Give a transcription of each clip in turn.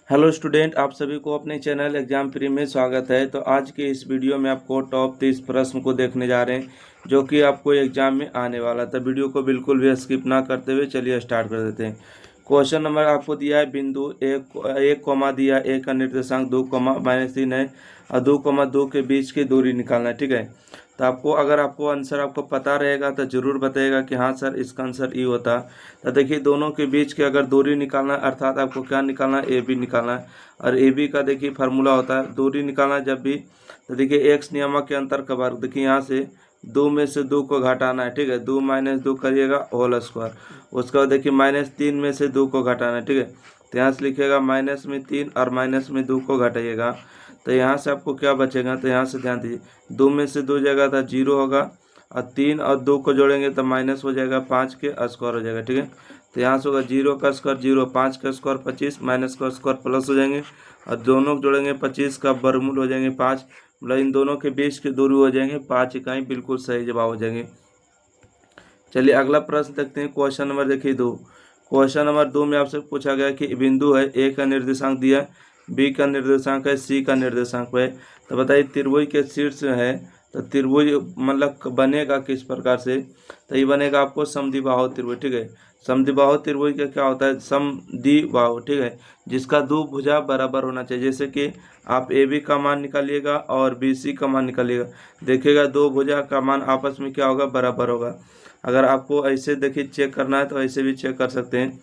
Hello student, आप सभी को अपने चैनल एग्जाम प्री में स्वागत है। तो आज के इस वीडियो में आपको टॉप 30 प्रश्न को देखने जा रहे हैं जो कि आपको एग्जाम में आने वाला था। वीडियो को बिल्कुल भी स्किप ना करते हुए चलिए स्टार्ट कर देते हैं। क्वेश्चन नंबर आपको दिया है, बिंदु एक कोमा दिया, एक का निर्देशांक 2, -3 है और 2, 2 के बीच की दूरी निकालना है। ठीक है, तो आपको अगर आपको आंसर आपको पता रहेगा तो जरूर बताइएगा कि हाँ सर इसका आंसर ई होता। तो देखिए दोनों के बीच की अगर दूरी निकालना है अर्थात आपको क्या निकालना है, ए बी निकालना है। और ए बी का देखिए फार्मूला होता है दूरी निकालना है जब भी, तो देखिए एक्स नियामक के अंतर का वर्ग। देखिए यहाँ से 2 में से 2 को घटाना है। ठीक है, 2 - 2 करिएगा होल स्क्वायर। उसके बाद देखिए -3 में से 2 को घटाना है। ठीक है, तो यहाँ से लिखिएगा -3 और -2 को घटाइएगा। तो यहाँ से आपको क्या बचेगा, तो यहाँ से ध्यान दीजिए 2 में से 2 जाएगा तो 0 होगा और 3 और 2 को जोड़ेंगे तो माइनस हो जाएगा, 5 के स्क्वायर हो जाएगा। ठीक है, तो यहाँ से होगा 0 का स्क्वायर 0, 5 का स्क्वायर 25, माइनस का स्क्वायर प्लस हो जाएंगे और दोनों को जोड़ेंगे 25 का वर्गमूल हो जाएंगे 5, मतलब इन दोनों के बीच की दूरी हो जाएंगे 5 इकाई। बिल्कुल सही जवाब हो जाएंगे। चलिए अगला प्रश्न देखते हैं। क्वेश्चन नंबर देखिए 2। क्वेश्चन नंबर 2 में आपसे पूछा गया कि बिंदु है, ए का निर्देशांक दिया, बी का निर्देशांक है, सी का निर्देशांक है। तो बताइए त्रिभुज के शीर्ष है, तो त्रिभुज मतलब बनेगा किस प्रकार से, तो ये बनेगा आपको समद्विबाहु त्रिभुज। ठीक है, समद्विबाहु त्रिभुज का क्या होता है, समद्विबाहु। ठीक है, जिसका दो भुजा बराबर होना चाहिए। जैसे कि आप ए बी का मान निकालिएगा और बी सी का मान निकालिएगा, देखिएगा दो भुजा का मान आपस में क्या होगा, बराबर होगा। अगर आपको ऐसे देखिए चेक करना है तो ऐसे भी चेक कर सकते हैं।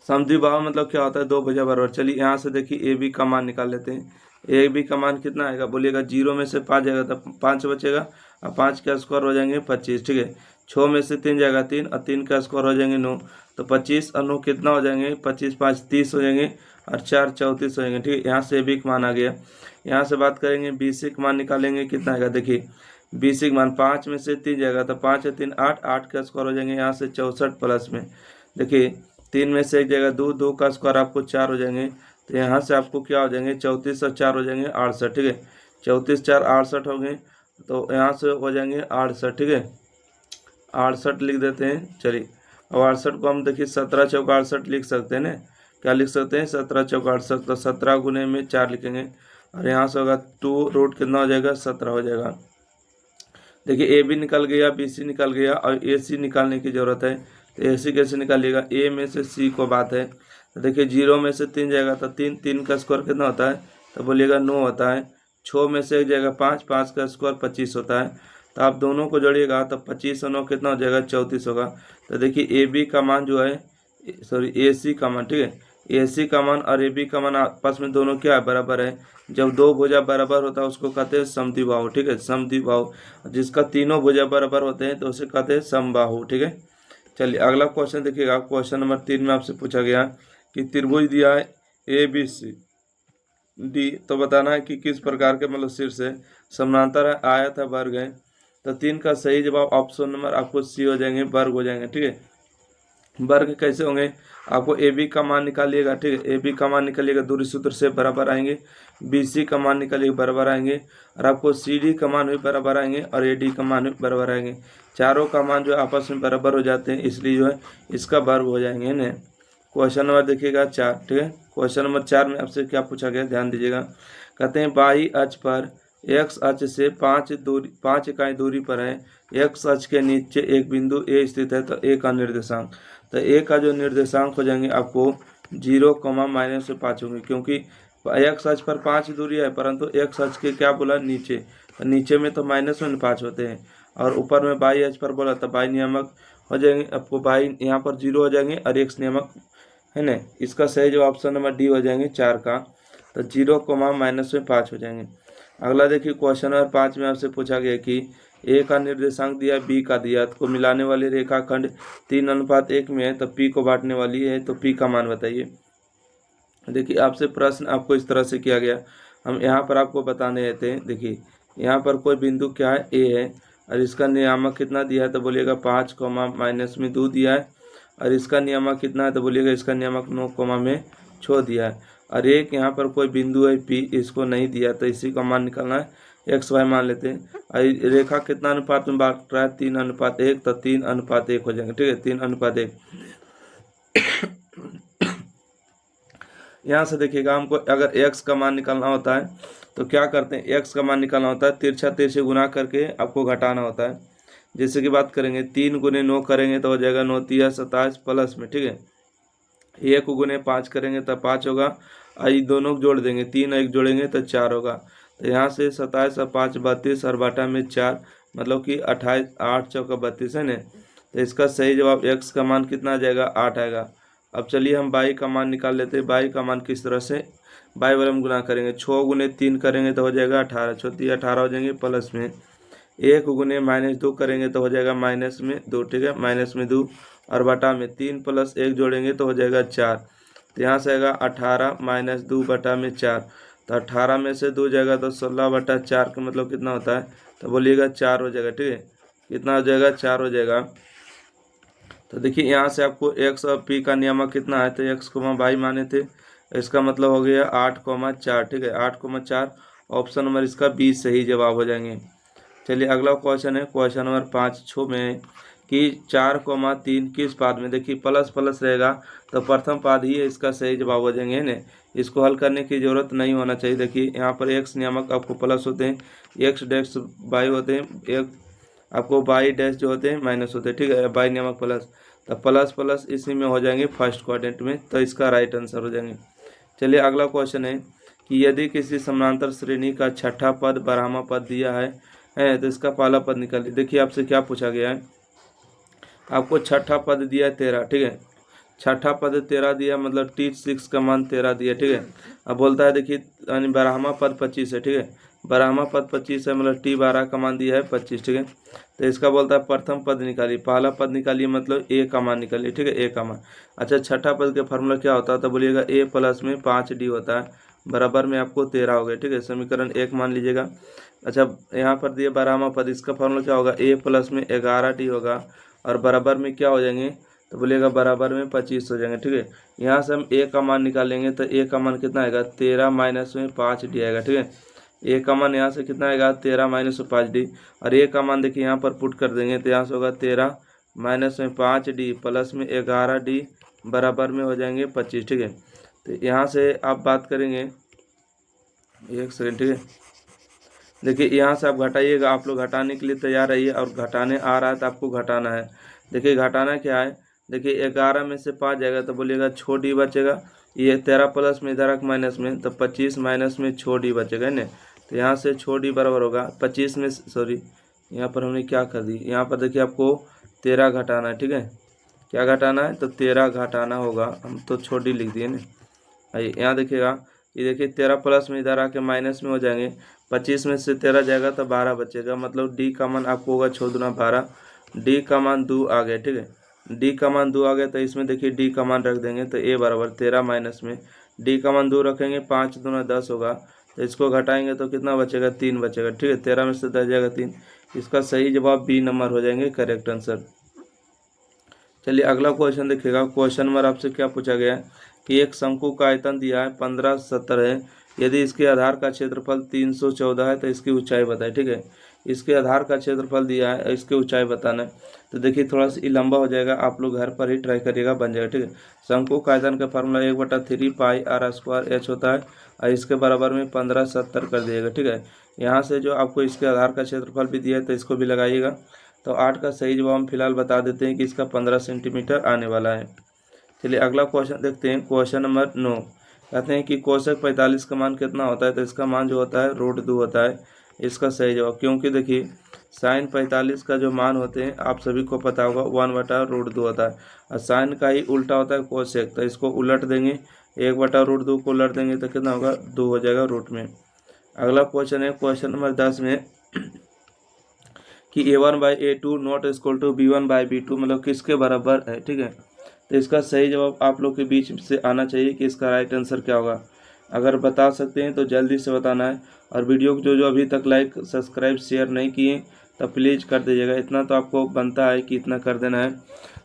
समद्विबाहु मतलब क्या होता है, दो भुजा बराबर। चलिए यहाँ से देखिए ए बी का मान निकाल लेते हैं। ए बी का मान कितना आएगा, बोलिएगा 0 में से 5 जाएगा तो 5 बचेगा और 5 का स्क्वायर हो जाएंगे 25। ठीक है, 6 में से 3 जाएगा 3 और 3 का स्क्वायर हो जाएंगे 9, तो 25 और 9 कितना हो जाएंगे, 25 5 30 हो जाएंगे और 4 34 हो जाएंगे। ठीक है, यहाँ से ए बी का मान आ गया। यहाँ से बात करेंगे बी सी का मान निकालेंगे, कितना आएगा देखिए, बी सी का मान 5 में से 3 जाएगा तो 5 और 3 8, 8 का स्क्वायर हो जाएंगे यहाँ से 64 प्लस में। देखिए 3 में से एक जगह 2, 2 का स्क्वायर आपको 4 हो जाएंगे, तो यहाँ से आपको क्या हो जाएंगे, 34 और 4 हो जाएंगे 68। ठीक है, 34 4 68 हो गए, तो यहाँ से हो जाएंगे 68। ठीक है, 68 लिख देते हैं। चलिए अब 68 को हम देखिए 17 चौक 68 लिख सकते हैं ना, क्या लिख सकते हैं, 17 चौक 68, तो 17 गुने में 4 लिखेंगे और यहाँ से होगा 2 रूट कितना हो जाएगा, 17 हो जाएगा। देखिए ए बी निकल गया, बी सी निकल गया और ए सी निकालने की जरूरत है। तो ए सी कैसे निकालिएगा, ए में से सी को बात है, तो देखिए 0 में से 3 जाएगा तो 3 का स्क्वायर कितना होता है, तो बोलिएगा 9 होता है। 6 में से एक जाएगा 5, 5 का स्क्वायर 25 होता है। तो आप दोनों को जोड़िएगा तो 25 और 9 कितना हो जाएगा, 34 होगा। तो देखिए ए बी का मान जो है, सॉरी ए सी का मान, ठीक है, ए सी का मान और ए बी का मान आपस में दोनों क्या है, बराबर है। जब दो भुजा बराबर होता है उसको कहते हैं समद्विबाहु। ठीक है, समद्विबाहु। जिसका तीनों भुजा बराबर होते हैं तो उसे कहते हैं समबाहु। ठीक है, चलिए अगला क्वेश्चन देखिएगा। क्वेश्चन नंबर 3 में आपसे पूछा गया कि त्रिभुज दिया है ए बी सी डी, तो बताना है कि किस प्रकार के मतलब शीर्ष है, समानांतर है, आयत है, वर्ग है। तो 3 का सही जवाब ऑप्शन नंबर आपको सी हो जाएंगे, वर्ग हो जाएंगे। ठीक है, वर्ग कैसे होंगे, आपको ए बी का मान निकालिएगा। ठीक है, ए बी का मान निकालिएगा, दूरी सूत्र से बराबर आएंगे, बी सी का मान निकालिएगा बराबर आएंगे और आपको सी डी का मान भी बराबर आएंगे और ए डी का मान भी बराबर आएंगे। चारों का मान जो आपस में बराबर हो जाते हैं, इसलिए जो है इसका वर्ग हो जाएंगे ना। क्वेश्चन नंबर देखिएगा 4। ठीक है, क्वेश्चन नंबर 4 में आपसे क्या पूछा गया, ध्यान दीजिएगा। कहते हैं बाई अक्ष पर एक्स अक्ष से 5 इकाई दूरी पर है, एक्स अक्ष के नीचे एक बिंदु ए स्थित है, तो ए का निर्देशांक, तो ए का जो निर्देशांक हो जाएंगे आपको 0, -5 होंगे, क्योंकि एक्स अक्ष पर 5 दूरी है परंतु एक्स अक्ष के क्या बोला, नीचे, तो नीचे में तो -5 होते हैं और ऊपर में बाई अक्ष पर बोला तो बाई नियामक हो जाएंगे आपको, बाई यहाँ पर 0 हो जाएंगे और एक्स नियामक है ना। इसका सही जो ऑप्शन नंबर डी हो जाएंगे 4 का, तो 0, -5 हो जाएंगे। अगला देखिए क्वेश्चन नंबर 5 में आपसे पूछा गया कि ए का निर्देशांक दिया, बी का दिया, तो मिलाने वाली रेखाखंड 3:1 में है, तो पी को बांटने वाली है, तो पी का मान बताइए। देखिए आपसे प्रश्न आपको इस तरह से किया गया, हम यहाँ पर आपको बताने रहते हैं। देखिए यहाँ पर कोई बिंदु क्या है, ए है और इसका नियामक कितना दिया है, तो बोलिएगा 5, -2 दिया है और इसका नियामक कितना है, तो बोलिएगा इसका नियामक 9, दिया है। और एक यहाँ पर कोई बिंदु है पी, इसको नहीं दिया, तो इसी का मान निकालना है, एक्स वाई मान लेते हैं। और रेखा कितना अनुपात में बांट रहा है, 3:1, तो 3:1 हो जाएंगे। ठीक है, 3:1। यहाँ से देखिएगा हमको अगर x का मान निकालना होता है तो क्या करते हैं, x का मान निकालना होता है तिरछा तिरछे गुना करके आपको घटाना होता है। जैसे कि बात करेंगे 3 गुने 9 करेंगे तो हो जाएगा 9 तिया 27 प्लस में, ठीक है। 1 गुने 5 करेंगे तो 5 होगा, आई दोनों को जोड़ देंगे, 3 और 1 जोड़ेंगे तो 4 होगा। तो यहाँ से 27 और 5 32 और बाटा में 4 मतलब कि 28, 8 चौका 32 है ना। तो इसका सही जवाब x का मान कितना आ जाएगा, 8 आएगा। अब चलिए हम y का मान निकाल लेते हैं। y का मान किस तरह से, y वाला हम गुना करेंगे, 6 गुने 3 करेंगे तो हो जाएगा 18, 6 18 हो जाएंगे प्लस में 1 गुने -2 करेंगे तो हो जाएगा -2, ठीक है, -2 और बटा में 3 प्लस 1 जोड़ेंगे तो हो जाएगा 4। तो यहाँ से आएगा 18 -2 बटा में 4। तो 18 में से 2 जाएगा तो 16 बटा 4 का मतलब कितना होता है, तो बोलिएगा 4 हो जाएगा, ठीक है। कितना हो जाएगा, 4 हो जाएगा। तो देखिए यहाँ से आपको x और p का नियामक कितना है, तो x y माने थे, इसका मतलब हो गया 8,4, ठीक है, 8,4। ऑप्शन नंबर इसका 20 सही जवाब हो जाएंगे। चलिए अगला क्वेश्चन है, क्वेश्चन नंबर 5 में कि 4,3 किस पाद में, देखिए प्लस प्लस रहेगा तो प्रथम पाद ही इसका सही जवाब हो जाएंगे, है ना। इसको हल करने की जरूरत नहीं होना चाहिए। देखिए यहाँ पर x नियामक आपको प्लस होते हैं, x डैश y होते हैं, एक आपको y डैश जो होते हैं माइनस होते हैं, ठीक है, y नियामक प्लस, तो प्लस प्लस इसी में हो जाएंगे फर्स्ट क्वाड्रेंट में, तो इसका राइट आंसर हो जाएंगे। चलिए अगला क्वेश्चन है कि यदि किसी समानांतर श्रेणी का छठा पद 12वां पद दिया है तो इसका पहला पद निकालिए। देखिए आपसे क्या पूछा गया है, आपको छठा पद दिया है 13, ठीक है, छठा पद 13 दिया मतलब T6 का मान 13 दिया, ठीक है। अब बोलता है देखिए यानी 12वां पद 25 है, ठीक है, 12वां पद 25 है मतलब T12 का मान दिया है 25, ठीक है। तो इसका बोलता है प्रथम पद निकालिए, पहला पद निकालिए मतलब a का मान निकालिए, ठीक है, a का मान। अच्छा छठा पद का फार्मूला क्या होता है, तो बोलिएगा a प्लस में 5d होता है, बराबर में आपको 13 हो गया, ठीक है, समीकरण 1 मान लीजिएगा। अच्छा यहाँ पर दिए 12वां पद, इसका फार्मूला क्या होगा, a प्लस में 11d होगा और बराबर में क्या हो जाएंगे, तो बोलिएगा बराबर में 25 हो जाएंगे, ठीक है। यहाँ से हम a का मान निकालेंगे तो a का मान कितना आएगा, 13 माइनस में 5d आएगा, ठीक है। a का मान यहाँ से कितना आएगा, 13 माइनस में 5d, और a का मान देखिए यहाँ पर पुट कर देंगे तो यहाँ से होगा 13 माइनस में 5d प्लस में 11d बराबर में हो जाएंगे 25, ठीक है। तो यहाँ से आप बात करेंगे, एक सेकेंड, ठीक है, देखिए यहाँ से आप घटाइएगा, आप लोग घटाने के लिए तैयार रहिए, और घटाने आ रहा है तो आपको घटाना है। देखिए घटाना क्या है, देखिए 11 में से 5 जाएगा तो बोलिएगा छोटी बचेगा, ये 13 प्लस में इधर माइनस में, तो 25 माइनस में छोटी बचेगा ना। तो यहाँ से छोटी बराबर होगा 25 में, सॉरी यहाँ पर हमने क्या कर दी, यहाँ पर देखिए आपको 13 घटाना है, ठीक है, क्या घटाना है, तो 13 घटाना होगा, हम तो छोटी लिख दिए ना। आइए यहाँ देखिएगा, ये देखिए 13 प्लस में इधर आके माइनस में हो जाएंगे, 25 में से 13 जाएगा तो 12 बचेगा, मतलब डी का मान आपको होगा 6 दूना 12, डी का मान 2 आ गया, ठीक है, डी का मान 2 आ गया तो इसमें देखिए डी का मान रख देंगे, तो ए बराबर 13 माइनस में डी का मान 2 रखेंगे, 5 दूना 10 होगा, तो इसको घटाएंगे तो कितना बचेगा, 3 बचेगा, ठीक है, 13 में से 10 जाएगा 3, इसका सही जवाब बी नंबर हो जाएंगे, करेक्ट आंसर। चलिए अगला क्वेश्चन देखिएगा, क्वेश्चन नंबर आपसे क्या पूछा गया है कि एक शंकु का आयतन दिया है 1570 है, यदि इसके आधार का क्षेत्रफल 314 है तो इसकी ऊंचाई बताए, ठीक है, इसके आधार का क्षेत्रफल दिया है, इसकी ऊंचाई बताना है। तो देखिए थोड़ा सा लंबा हो जाएगा, आप लोग घर पर ही ट्राई करिएगा, बन जाएगा, ठीक है। शंकु का आयतन का formula 1/3 pi r square h होता है, और इसके बराबर में 1570 कर दिएगा, ठीक है। यहाँ से जो आपको इसके आधार का क्षेत्रफल भी दिया है तो इसको भी लगाइएगा। तो 8 का सही जवाब हम फिलहाल बता देते हैं कि इसका 15 सेंटीमीटर आने वाला है। चलिए अगला क्वेश्चन देखते हैं, क्वेश्चन नंबर 9 कहते हैं कि कोशक 45 का मान कितना होता है, तो इसका मान जो होता है √2 होता है, इसका सही जवाब, क्योंकि देखिए साइन 45 का जो मान होते हैं आप सभी को पता होगा 1/√2 होता है, और साइन का ही उल्टा होता है कोशेक, तो इसको उलट देंगे, 1/√2 को उलट देंगे तो कितना होगा, 2 हो जाएगा रूट में। अगला क्वेश्चन है क्वेश्चन नंबर 10 में कि a1/a2 not equal to b1/b2 मतलब किसके बराबर है, ठीक है। तो इसका सही जवाब आप लोग के बीच से आना चाहिए कि इसका राइट आंसर क्या होगा। अगर बता सकते हैं तो जल्दी से बताना है, और वीडियो को जो अभी तक लाइक सब्सक्राइब शेयर नहीं किए तो प्लीज़ कर दीजिएगा, इतना तो आपको बनता है कि इतना कर देना है।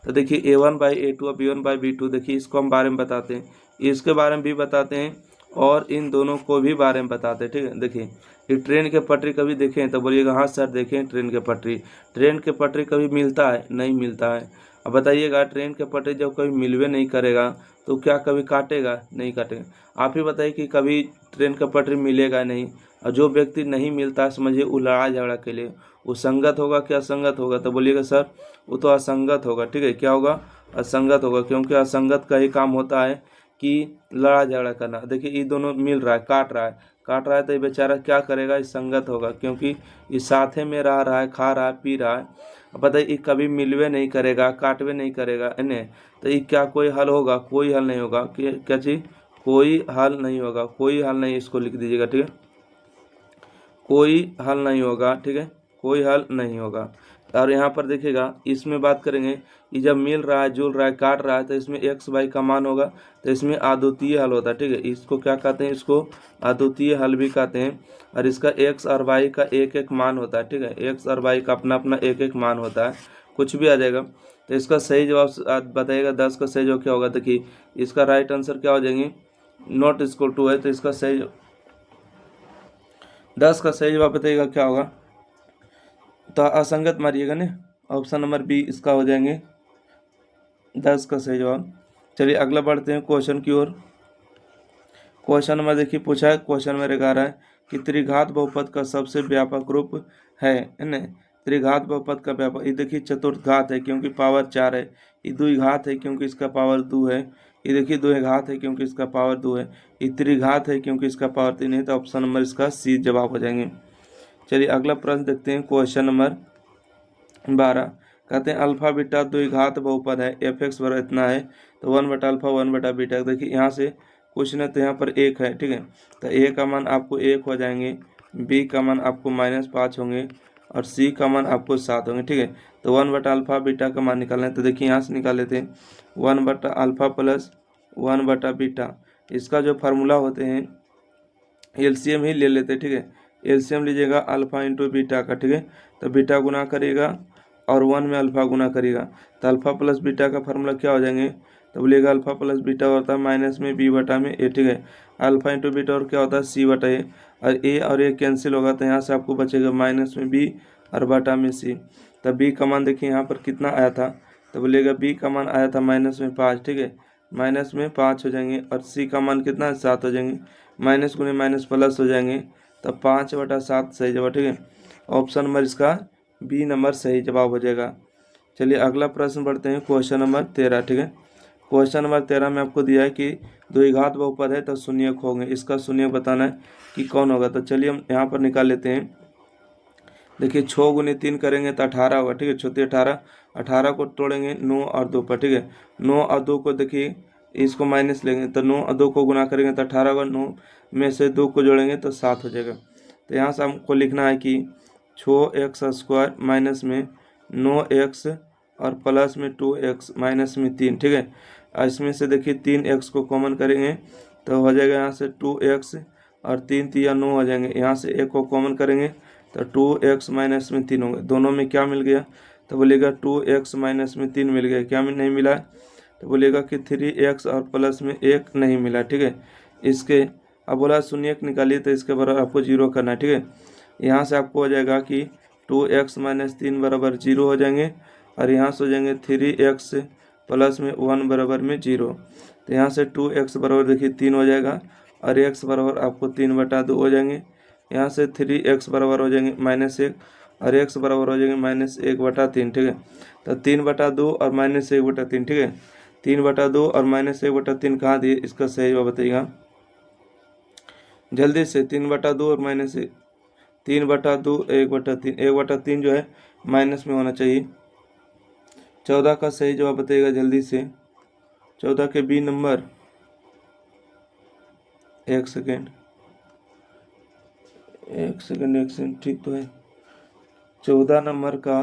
तो देखिए a1/a2 और b1/b2, देखिए इसको हम बारे में बताते हैं, इसके बारे में भी बताते हैं, और इन दोनों को भी बारे में बताते हैं, ठीक है। देखिए ये ट्रेन के पटरी कभी देखें तो बोलिएगा हाँ सर देखें ट्रेन के पटरी, ट्रेन के पटरी कभी मिलता है, नहीं मिलता है। अब बताइएगा ट्रेन के पटरी जब कभी मिलवे नहीं करेगा तो क्या कभी काटेगा? नहीं काटेगा। आप ही बताइए कि कभी ट्रेन का पटरी मिलेगा नहीं, और जो व्यक्ति नहीं मिलता समझिए वो लड़ाई झगड़ा के लिए वो संगत होगा कि असंगत होगा? तो बोलिएगा सर वो तो असंगत होगा। ठीक है, क्या होगा? असंगत होगा, क्योंकि असंगत का ही काम होता है कि लड़ा झगड़ा करना। देखिए ये दोनों मिल रहा है, काट रहा है तो ये बेचारा क्या करेगा? ये संगत होगा, क्योंकि ये साथे में रह रहा है, खा रहा है, पी रहा है। अब बताइए ये कभी मिलवे नहीं करेगा, काटवे नहीं करेगा इन्हें, तो ये क्या कोई हल होगा? कोई हल नहीं होगा। क्या चीज़? कोई हल नहीं होगा, कोई हल नहीं। इसको लिख दीजिएगा। ठीक है, कोई हल नहीं होगा। ठीक है, कोई हल नहीं होगा। और यहाँ पर देखिएगा इसमें बात करेंगे, ये जब मिल रहा है, जुल रहा है, काट रहा है, तो इसमें एक्स वाई का मान होगा, तो इसमें अद्वितीय हल होता है। ठीक है, इसको क्या कहते हैं? इसको अद्वितीय हल भी कहते हैं। और इसका एक्स और वाई का एक एक मान होता है। ठीक है, एक्स और वाई का अपना अपना एक एक मान होता है, कुछ भी आ जाएगा। तो इसका सही जवाब बताइएगा। 10 का सही जवाब क्या होगा? देखिए इसका राइट आंसर क्या हो जाएंगे? नॉट इक्वल टू है, तो इसका सही 10 का सही जवाब बताइएगा क्या होगा? तो असंगत मारिएगा ना, ऑप्शन नंबर बी इसका हो जाएंगे 10 का सही जवाब। चलिए अगला बढ़ते हैं क्वेश्चन की ओर। क्वेश्चन नंबर देखिए पूछा है, क्वेश्चन मेरे कह रहा है कि त्रिघात बहुपद का सबसे व्यापक रूप है ना? त्रिघात बहुपद का व्यापक, ये देखिए चतुर्थ घात है क्योंकि पावर 4 है, ये द्विघात है क्योंकि इसका पावर 2 है, ये देखिए द्विघात है क्योंकि इसका पावर 2 है, ये त्रिघात है क्योंकि इसका पावर 3 है। तो ऑप्शन नंबर इसका सी जवाब हो जाएंगे। चलिए अगला प्रश्न देखते हैं, क्वेश्चन नंबर 12। कहते हैं अल्फा बीटा द्विघात बहुपद है, एफ एक्स बराबर इतना है, तो 1/अल्फा 1/बीटा। देखिए यहाँ से कुछ न तो यहाँ पर एक है। ठीक है, तो ए का मान आपको 1 हो जाएंगे, बी का मान आपको -5 होंगे, और सी का मान आपको 7 होंगे। ठीक है, तो 1/अल्फा बीटा का मान निकालना है, तो देखिए यहाँ से निकाल लेते हैं 1/अल्फा प्लस 1/बीटा। इसका जो फार्मूला होते हैं एलसीएम ही ले लेते। ठीक है, एलसीएम लीजिएगा अल्फा इंटू बीटा का। ठीक है, तो बीटा गुना करिएगा और 1 में अल्फा गुना करिएगा, तो अल्फा प्लस बीटा का फार्मूला क्या हो जाएंगे? तो बोलिएगा अल्फा प्लस बीटा होता है माइनस में बी बटा में ए। ठीक है, अल्फा इंटू बीटा और क्या होता है? सी बटा ए, और ए कैंसिल होगा तो यहाँ से आपको बचेगा माइनस में बी और बटा में सी। तो बी का मान देखिए यहाँ पर कितना आया था? तो बोलिएगा बी का मान आया था -5। ठीक है, -5 हो जाएंगे, और सी का मान कितना है? 7 हो जाएंगे, माइनस गुने माइनस प्लस हो जाएंगे, तब 5/7 सही जवाब। ठीक है, ऑप्शन नंबर इसका बी नंबर सही जवाब हो जाएगा। चलिए अगला प्रश्न बढ़ते हैं, क्वेश्चन नंबर 13। ठीक है, क्वेश्चन नंबर 13 में आपको दिया है कि द्विघात बहुपद है तो शून्यक होंगे, इसका शून्यक बताना है कि कौन होगा। तो चलिए हम यहाँ पर निकाल लेते हैं। देखिए 6 गुने 3 करेंगे तो 18 होगा। ठीक है, 6×3 18 को तोड़ेंगे 9 और 2 पर। ठीक है, 9 और 2 को देखिए इसको माइनस लेंगे, तो 9 और 2 को गुना करेंगे तो 18 होगा, 9 में से 2 को जोड़ेंगे तो 7 हो जाएगा। तो यहाँ से हमको लिखना है कि 6x² माइनस में 9x और प्लस में 2x माइनस में 3। ठीक है, और इसमें से देखिए 3x को कॉमन करेंगे तो हो जाएगा यहाँ से 2x, और 3 3 9 हो जाएंगे, यहाँ से 1 को कॉमन करेंगे तो 2x माइनस में 3 होंगे। दोनों में क्या मिल गया? तो बोलेगा 2x माइनस में 3 मिल गया। क्या नहीं मिला? तो बोलेगा कि 3x और प्लस में 1 नहीं मिला। ठीक है, इसके अब बोला शून्यक निकालिए, तो इसके बराबर आपको 0 करना है। ठीक है, यहाँ से आपको हो जाएगा कि 2x माइनस 3 बराबर 0 हो जाएंगे, और यहाँ से हो जाएंगे 3x प्लस में 1 बराबर में 0। तो यहाँ से 2x बराबर देखिए 3 हो जाएगा, और x बराबर आपको 3/2 हो जाएंगे। यहाँ से 3x बराबर हो जाएंगे -1, और x बराबर हो जाएंगे -1/3। ठीक है, तो 3/2 और -1/3। ठीक है, 3/2 और -1/3 कहाँ दिए? इसका सही जवाब बताइएगा जल्दी से। 3/2 और -1, 3/2 1/3, 1/3 जो है माइनस में होना चाहिए। 14 का सही जवाब बताइएगा जल्दी से। 14 के बी नंबर, एक सेकेंड, ठीक तो है। 14 नंबर का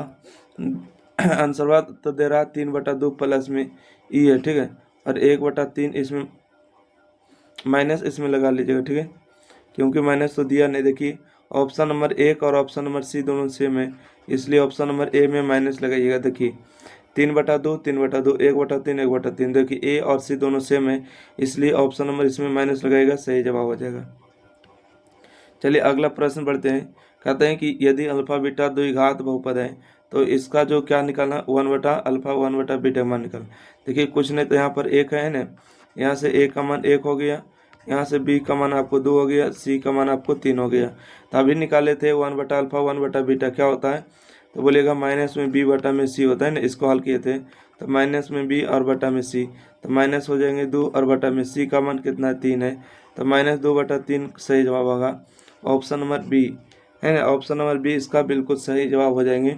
आंसर तो दे रहा 3/2 प्लस में ई है। ठीक है, और 1/3 इसमें माइनस इसमें लगा लीजिएगा। ठीक है, क्योंकि माइनस तो दिया नहीं। देखिए ऑप्शन नंबर 1 और ऑप्शन नंबर सी दोनों सेम है, इसलिए ऑप्शन नंबर ए में माइनस लगाइएगा। देखिए 3/2 3/2 1/3 1/3, देखिए ए और सी दोनों सेम है, इसलिए ऑप्शन नंबर इसमें माइनस लगाएगा, सही जवाब हो जाएगा। चलिए अगला प्रश्न बढ़ते हैं। कहते हैं कि यदि अल्फा बीटा द्विघात बहुपद है तो इसका जो क्या निकालना, 1/α 1/β मान निकालना। देखिए कुछ नहीं तो यहाँ पर एक है ना, यहाँ से ए का मान 1 हो गया, यहाँ से बी का मान आपको 2 हो गया, सी का मान आपको 3 हो गया। तो अभी निकाले थे 1/α 1/β क्या होता है, तो बोलेगा माइनस में बी बटा में सी होता है ना, इसको हल किए थे। तो माइनस में बी और बटा में सी, तो माइनस हो जाएंगे 2 और बटा में सी का मान कितना है 3 है, तो -2/3 सही जवाब होगा ऑप्शन नंबर बी, है ना। ऑप्शन नंबर बी इसका बिल्कुल सही जवाब हो जाएंगे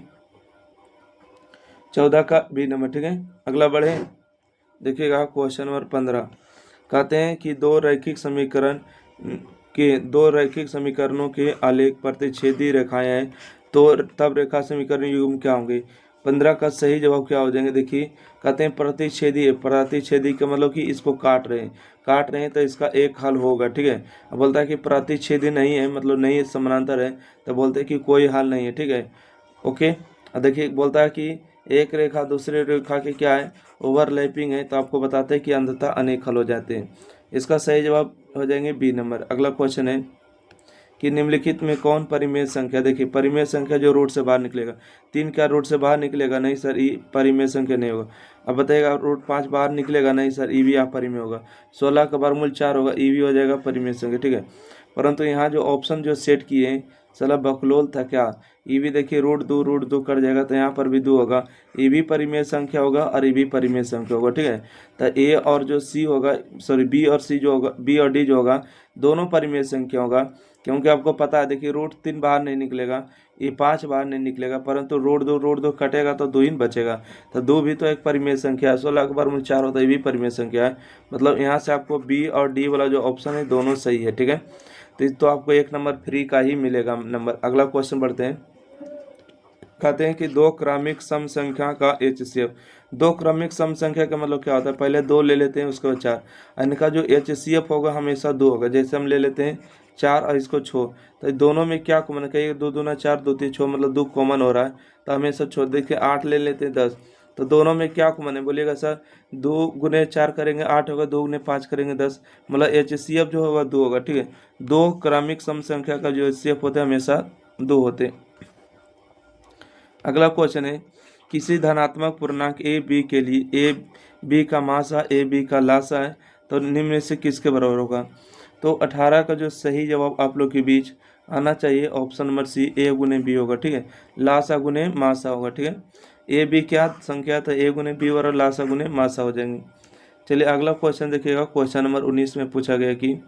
14 का बी नंबर, ठीक है। अगला बढ़े, देखिएगा क्वेश्चन नंबर 15। कहते हैं कि दो रैखिक समीकरणों के आलेख प्रतिच्छेदी रेखाएं हैं, तो तब रेखा समीकरण युग्म क्या होंगे। 15 का सही जवाब क्या हो जाएंगे। देखिए कहते हैं प्रतिच्छेदी का मतलब कि इसको काट रहे हैं तो इसका एक हल होगा, ठीक है। अब बोलता है कि प्रतिच्छेदी नहीं है, मतलब नहीं है, समानांतर है, तो बोलते हैं कि कोई हल नहीं है, ठीक है। ओके, अब देखिए बोलता है कि एक रेखा दूसरे रेखा के क्या है, ओवरलैपिंग है, तो आपको बताते हैं कि अंततः अनेक हल हो जाते हैं। इसका सही जवाब हो जाएंगे बी नंबर। अगला क्वेश्चन है कि निम्नलिखित में कौन परिमेय संख्या, देखिए परिमेय संख्या जो रूट से बाहर निकलेगा, 3 क्या रूट से बाहर निकलेगा, नहीं सर ई परिमेय संख्या नहीं होगा। अब बताइएगा रूट 5 बाहर निकलेगा, नहीं सर ई भी अपरिमेय होगा। 16 का वर्गमूल 4 होगा, ई भी हो जाएगा परिमेय संख्या, ठीक है। परंतु यहाँ जो ऑप्शन जो सेट किए हैं साला बकलोल था क्या, ई भी देखिए रूट दो कट जाएगा, तो यहाँ पर भी 2 होगा, ई भी परिमेय संख्या होगा और ई भी परिमेय संख्या होगा, ठीक है। तो ए और जो सी होगा, सॉरी बी और सी जो होगा, बी और डी जो होगा, दोनों परिमेय संख्या होगा, क्योंकि आपको पता है देखिए रूट 3 बाहर नहीं निकलेगा, ये 5 बाहर नहीं निकलेगा, परंतु रूट दो कटेगा तो 2 ही बचेगा, तो 2 भी तो एक परिमेय संख्या है। 16 के वर्गमूल 4 होता है, ये भी परिमेय संख्या है। मतलब यहाँ से आपको बी और डी वाला जो ऑप्शन है दोनों सही है, ठीक है। तो आपको 1 नंबर फ्री का ही मिलेगा नंबर। अगला क्वेश्चन बढ़ते हैं। कहते हैं कि दो क्रमिक सम संख्या का HCF, दो क्रमिक सम संख्या का मतलब क्या होता है, पहले 2 ले लेते हैं उसके बाद 4, इनका जो HCF होगा हमेशा 2 होगा। जैसे हम ले लेते हैं 4 और इसको छो, तो दोनों में क्या कॉमन है, कहिए 2 दूना 4 2 3 6, मतलब 2 कॉमन हो रहा है, तो हमेशा छो। देखिए 8 ले लेते हैं 10, तो दोनों में क्या कॉमन है, बोलिएगा सर 2 गुने 4 करेंगे 8 होगा, 2 गुने 5 करेंगे 10, मतलब HCF जो होगा 2 होगा, ठीक है। दो क्रमिक सम संख्या का जो HCF होता है हमेशा 2 होते हैं। अगला क्वेश्चन है किसी धनात्मक पूर्णांक ए बी के लिए ए बी का मासा ए बी का लासा है, तो निम्न में से किसके बराबर होगा। तो 18 का जो सही जवाब आप लोग के बीच आना चाहिए ऑप्शन नंबर सी, ए गुने बी होगा, ठीक है। लासा गुने मासा होगा, ठीक है। ए बी क्या संख्या था, ए गुने बी और लासा गुने मासा हो जाएंगे। चलिए अगला क्वेश्चन देखिएगा, क्वेश्चन नंबर 19 में पूछा गया कि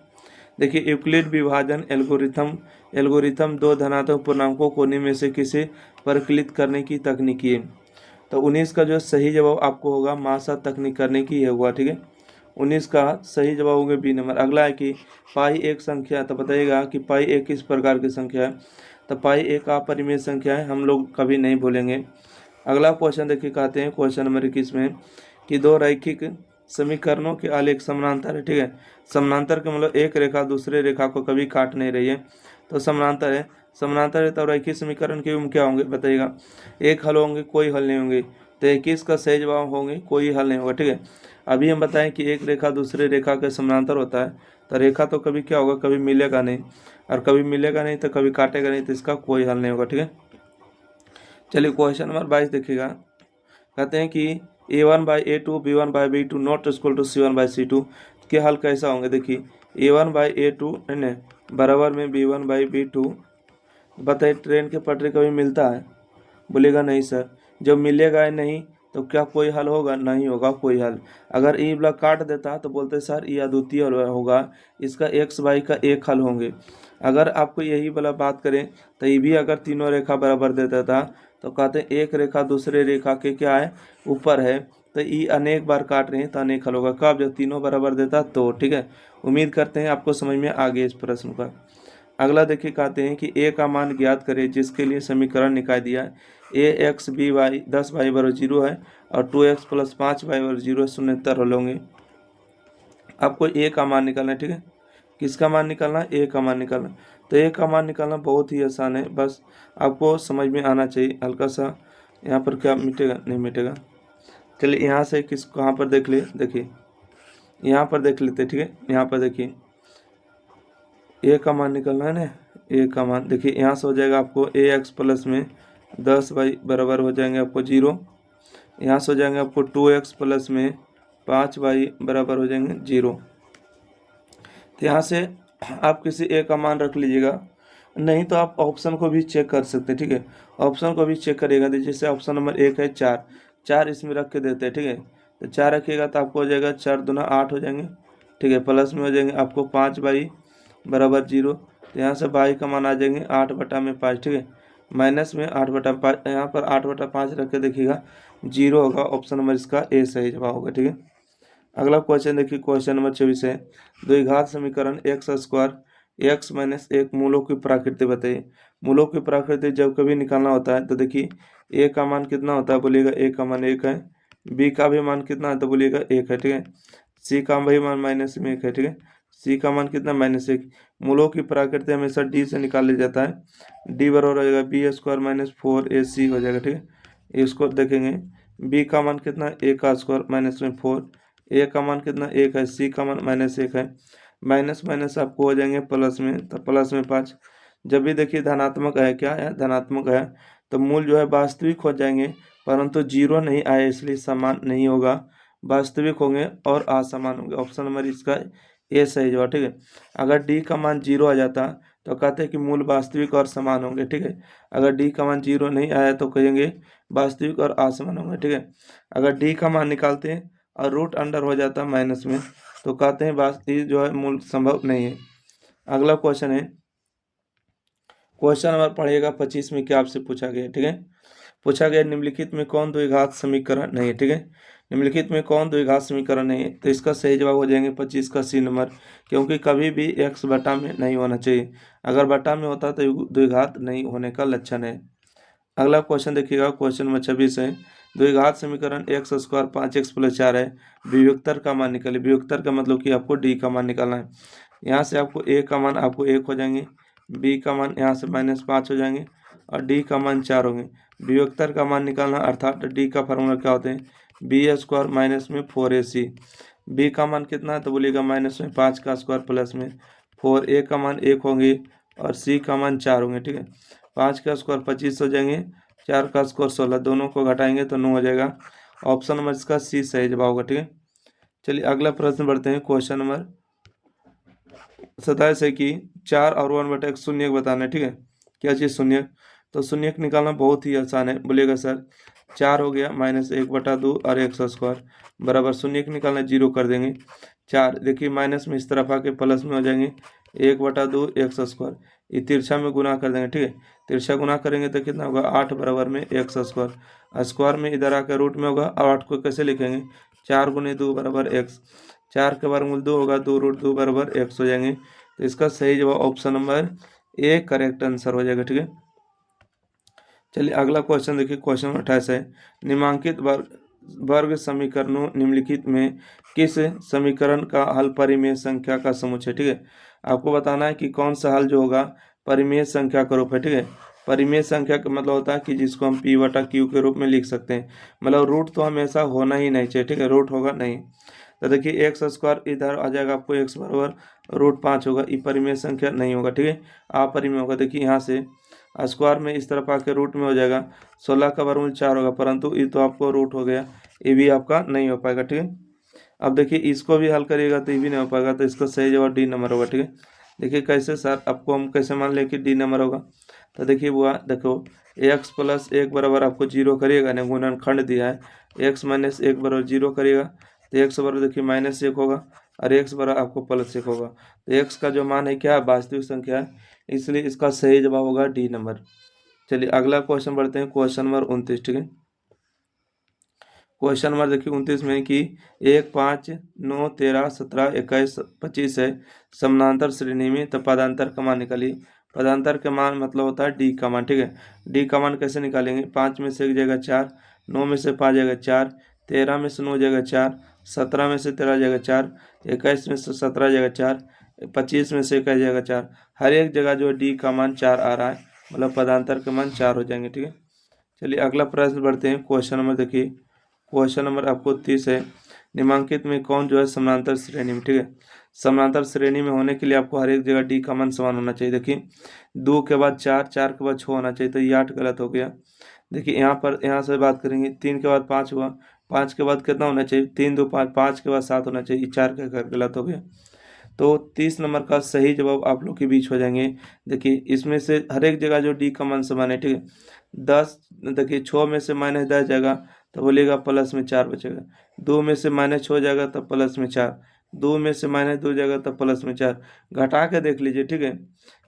देखिए यूक्लिड विभाजन एल्गोरिथम दो धनात्मक पूर्णांकों को निम्न में से किसे परिकलित करने की तकनीक है। तो 19 का जो सही जवाब आपको होगा मासा तकनीक करने की है हुआ, ठीक है। 19 का सही जवाब होगा बी नंबर। अगला है कि पाई एक संख्या, तो बताइएगा कि पाई एक किस प्रकार की संख्या है। तो पाई एक अपरिमेय संख्या है, हम लोग कभी नहीं भूलेंगे। अगला क्वेश्चन देखिए कहते हैं क्वेश्चन नंबर 21 में कि दो रैखिक समीकरणों के आलेख समानांतर है, ठीक है। समानांतर का मतलब एक रेखा दूसरे रेखा को कभी काट नहीं रही है, तो समानांतर है। समानांतर है तो रैखिक समीकरण के क्या होंगे बताइएगा, एक हल होंगे, कोई हल नहीं होंगे। तो 21 का सही जवाब होंगे कोई हल नहीं होगा, ठीक है। अभी हम बताएं कि एक रेखा दूसरे रेखा के समानांतर होता है, तो रेखा तो कभी क्या होगा, कभी मिलेगा नहीं, और कभी मिलेगा नहीं तो कभी काटेगा नहीं, तो इसका कोई हल नहीं होगा, ठीक है। चलिए क्वेश्चन नंबर 22 देखिएगा। कहते हैं कि A1/A2 B1/B2 not equal to C1/C2 के हल कैसा होंगे। देखिए A1/A2 है ना बराबर में B1/B2, बताइए ट्रेन के पटरी कभी मिलता है, बोलेगा नहीं सर। जब मिलेगा नहीं तो क्या कोई हल होगा, नहीं होगा कोई हल। अगर ई ब्लॉक काट देता तो बोलते सर ये अद्वितीय होगा, इसका x y का एक हल होंगे। अगर आपको यही वाला बात करें तो ये भी अगर तीनों रेखा बराबर देता था तो कहते हैं एक रेखा दूसरे रेखा के क्या है ऊपर है, तो ये अनेक बार काट रहे हैं तो अनेक हल होगा। कब, जब तीनों बराबर देता तो, ठीक है। उम्मीद करते हैं आपको समझ में आ गया इस प्रश्न का। अगला देखिए कहते हैं कि ए का मान ज्ञात करें जिसके लिए समीकरण निकाल दिया है ax by 10y बराबर 0 है और 2x + 5y बराबर 0 शून्यतर हल होंगे। आपको ए का मान निकालना है, ठीक है। किसका मान निकालना है, ए का मान निकालना। तो ए का मान निकालना बहुत ही आसान है, बस आपको समझ में आना चाहिए। हल्का सा यहाँ पर क्या मिटेगा, नहीं मिटेगा। चलिए यहाँ से किस कहाँ पर देख ले, देखिए यहाँ पर देख लेते, ठीक है। यहाँ पर देखिए ए का मान निकलना है ना, ए का मान देखिए यहाँ से हो जाएगा आपको ax प्लस में 10y बराबर हो जाएंगे आपको 0। यहाँ से हो जाएंगे आपको 2x प्लस में 5y बराबर हो जाएंगे 0। तो यहाँ से आप किसी एक का मान रख लीजिएगा, नहीं तो आप ऑप्शन को भी चेक कर सकते हैं। ठीक है, ऑप्शन को भी चेक करिएगा। जैसे ऑप्शन नंबर 1 है 4, 4 इसमें रख के देते हैं। ठीक है, तो 4 रखिएगा तो आपको हो जाएगा 4 दूना 8 हो जाएंगे। ठीक है, प्लस में हो जाएंगे आपको 5y बराबर 0। तो यहाँ से y का मान आ जाएंगे 8/5। ठीक है, माइनस में 8/5, यहाँ पर 8/5 रख के देखिएगा 0 होगा। ऑप्शन नंबर इसका ए सही जवाब होगा। ठीक है, अगला क्वेश्चन देखिए, क्वेश्चन नंबर 24 है, द्विघात समीकरण एक्स स्क्वायर एक्स माइनस 1 मूलों की प्रकृति बताइए। मूलों की प्रकृति जब कभी निकालना होता है तो देखिए ए का मान कितना होता है, बोलिएगा ए का मान 1 है, बी का भी मान कितना है तो बोलिएगा 1 है। ठीक है, सी का भी मान -1 है। ठीक है, सी का मान कितना -1। मूलों की प्रकृति हमेशा डी से निकाल लिया जाता है। डी बराबर हो जाएगा बी स्क्वायर माइनस 4ac हो जाएगा। ठीक है, इसको देखेंगे, बी का मान कितना, ए का स्क्वायर माइनस में 4, ए का मान कितना 1 है, सी का मान -1 है। माइनस माइनस आपको हो जाएंगे प्लस में, तो प्लस में 5। जब भी देखिए धनात्मक है, क्या है, धनात्मक है, तो मूल जो है वास्तविक हो जाएंगे, परंतु 0 नहीं आए इसलिए समान नहीं होगा, वास्तविक होंगे और असमान होंगे। ऑप्शन नंबर इसका ए सही जवाब। ठीक है, अगर डी का मान 0 आ जाता तो कहते हैं कि मूल वास्तविक और समान होंगे। ठीक है, अगर डी का मान 0 नहीं आया तो कहेंगे वास्तविक और असमान होंगे। ठीक है, अगर डी का मान निकालते हैं और रूट अंडर हो जाता है माइनस में तो कहते हैं वास्तविक जो है मूल संभव नहीं है। अगला क्वेश्चन है, क्वेश्चन नंबर पढ़िएगा 25 में क्या आपसे पूछा गया। ठीक है, पूछा गया निम्नलिखित में कौन द्विघात समीकरण नहीं है। ठीक है, निम्नलिखित में कौन द्विघात समीकरण नहीं है, तो इसका सही जवाब हो जाएंगे 25 का सी नंबर, क्योंकि कभी भी x बटा में नहीं होना चाहिए। अगर बटा में होता तो द्विघात नहीं होने का लक्षण है। अगला क्वेश्चन देखिएगा, क्वेश्चन नंबर 26 है, द्विघात समीकरण एक्स स्क्वायर 5x + 4 है, वियुक्तर का मान निकाले। वियुक्तर का मतलब कि आपको डी का मान निकालना है। यहाँ से आपको ए का मान आपको 1 हो जाएंगे, बी का मान यहाँ से -5 हो जाएंगे और डी का मान 4 होंगे। वियुक्तर का मान निकालना अर्थात डी का फार्मूला क्या होते हैं, बी स्क्वायर माइनस में 4ac। बी का मान कितना है तो बोलिएगा माइनस में 5 का स्क्वायर प्लस में 4, ए का मान 1 होंगे और सी का मान 4 होंगे। ठीक है, 5 का स्क्वायर 25 हो जाएंगे, 4 का स्क्वायर 16, दोनों को घटाएंगे तो 9 हो जाएगा। ऑप्शन नंबर इसका सी सही जवाब होगा। ठीक है, चलिए अगला प्रश्न बढ़ते हैं, क्वेश्चन नंबर 27 है कि 4 और 1/x शून्य बताना है। ठीक है, क्या चीज़ शून्य, तो शून्य निकालना बहुत ही आसान है। बोलिएगा सर 4 हो गया -1/2 और एक्स स्क्वायर बराबर शून्य निकालना 0 कर देंगे। 4 देखिए माइनस में इस तरफ आके प्लस में हो जाएंगे 1/2 एक्स स्क्वायर, ये तिरछा में गुना कर देंगे। ठीक है, तिरछा गुना करेंगे तो कितना होगा 8 बराबर में एक्स स्क्वायर, स्क्वायर में इधर आकर रूट में होगा। और 8 को कैसे लिखेंगे, 4 × 2 बराबर x, 4 के वर्गमूल 2 होगा, 2√2 बराबर x हो जाएंगे। तो इसका सही जवाब option number A correct answer हो जाएगा। ठीक है, चलिए अगला क्वेश्चन देखिए, क्वेश्चन नंबर 28 है, निम्नांकित वर्ग समीकरणों निम्नलिखित में किस समीकरण का हल परिमेय संख्या का समुच्चय। ठीक है, आपको बताना है कि कौन सा हल जो होगा परिमेय संख्या का रूप है। ठीक है, परिमेय संख्या का मतलब होता है कि जिसको हम p/q के रूप में लिख सकते हैं, मतलब रूट तो हमेशा होना ही नहीं चाहिए। ठीक है, रूट होगा नहीं तो देखिए एक्स स्क्वायर इधर आ जाएगा, आपको x बराबर √5 होगा, ये परिमेय संख्या नहीं होगा। ठीक है, अपरिमेय होगा। देखिए यहाँ से स्क्वायर में इस तरफ आके रूट में हो जाएगा, 16 का वर्गमूल 4 होगा, परंतु ये तो आपको रूट हो गया, ये भी आपका नहीं हो पाएगा। ठीक है, अब देखिए इसको भी हल करिएगा तो ये भी नहीं हो पाएगा, तो इसका सही जवाब डी नंबर होगा। ठीक है, देखिए कैसे सर, आपको हम कैसे मान लें कि डी नंबर होगा, तो देखिए बुआ देखो x + 1 बराबर आपको 0 करिएगा ना, गुणनखंड दिया है, x - 1 बराबर 0 करिएगा तो x बराबर देखिए -1 होगा और x बराबर आपको +1 होगा। तो x का जो मान है क्या वास्तविक संख्या है, इसलिए इसका सही जवाब होगा डी नंबर। चलिए अगला क्वेश्चन बढ़ते हैं, क्वेश्चन नंबर 29। ठीक है, क्वेश्चन नंबर देखिए 29 में कि 1, 5, 9, 13, 17, 21, 25 है समानांतर श्रेणी में, तो पदांतर का मान निकालिए। पदांतर का मान मतलब होता है डी का मान। ठीक है, डी का मान कैसे निकालेंगे, 5 में से 1 जाएगा 4, 9 में से 5 जाएगा 4, 13 में से 9 जाएगा 4, 17 में से 13 जाएगा 4, 21 में से 17 जाएगा 4, 25 में से 21 जाएगा 4। हर एक जगह जो डी का मान 4 आ रहा है, मतलब पदांतर का मान 4 हो जाएंगे। ठीक है, चलिए अगला प्रश्न बढ़ते हैं, क्वेश्चन नंबर देखिए, क्वेश्चन नंबर आपको 30 है, निम्नांकित में कौन जो है समानांतर श्रेणी में। ठीक है, समानांतर श्रेणी में होने के लिए आपको हर एक जगह डी का मान समान होना चाहिए। देखिए 2 के बाद 4, 4 के बाद 6 होना चाहिए, तो ये 8 गलत हो गया। देखिए यहाँ से बात करेंगे, 3 के बाद 5 हुआ, 5 के बाद कितना होना चाहिए, 3 2 5, 5 के बाद 7 होना चाहिए, 4 का घर गलत हो गया। तो 30 नंबर का सही जवाब आप लोग के बीच हो जाएंगे। देखिए इसमें से हर एक जगह जो डी का मान समान है, ठीक है। 10, देखिए 6 में से -10 जाएगा तो बोलिएगा प्लस में 4 बचेगा। 2 में से -6 जाएगा तब प्लस में 4। 2 में से -2 जाएगा तब प्लस में 4। घटा के देख लीजिए, ठीक है।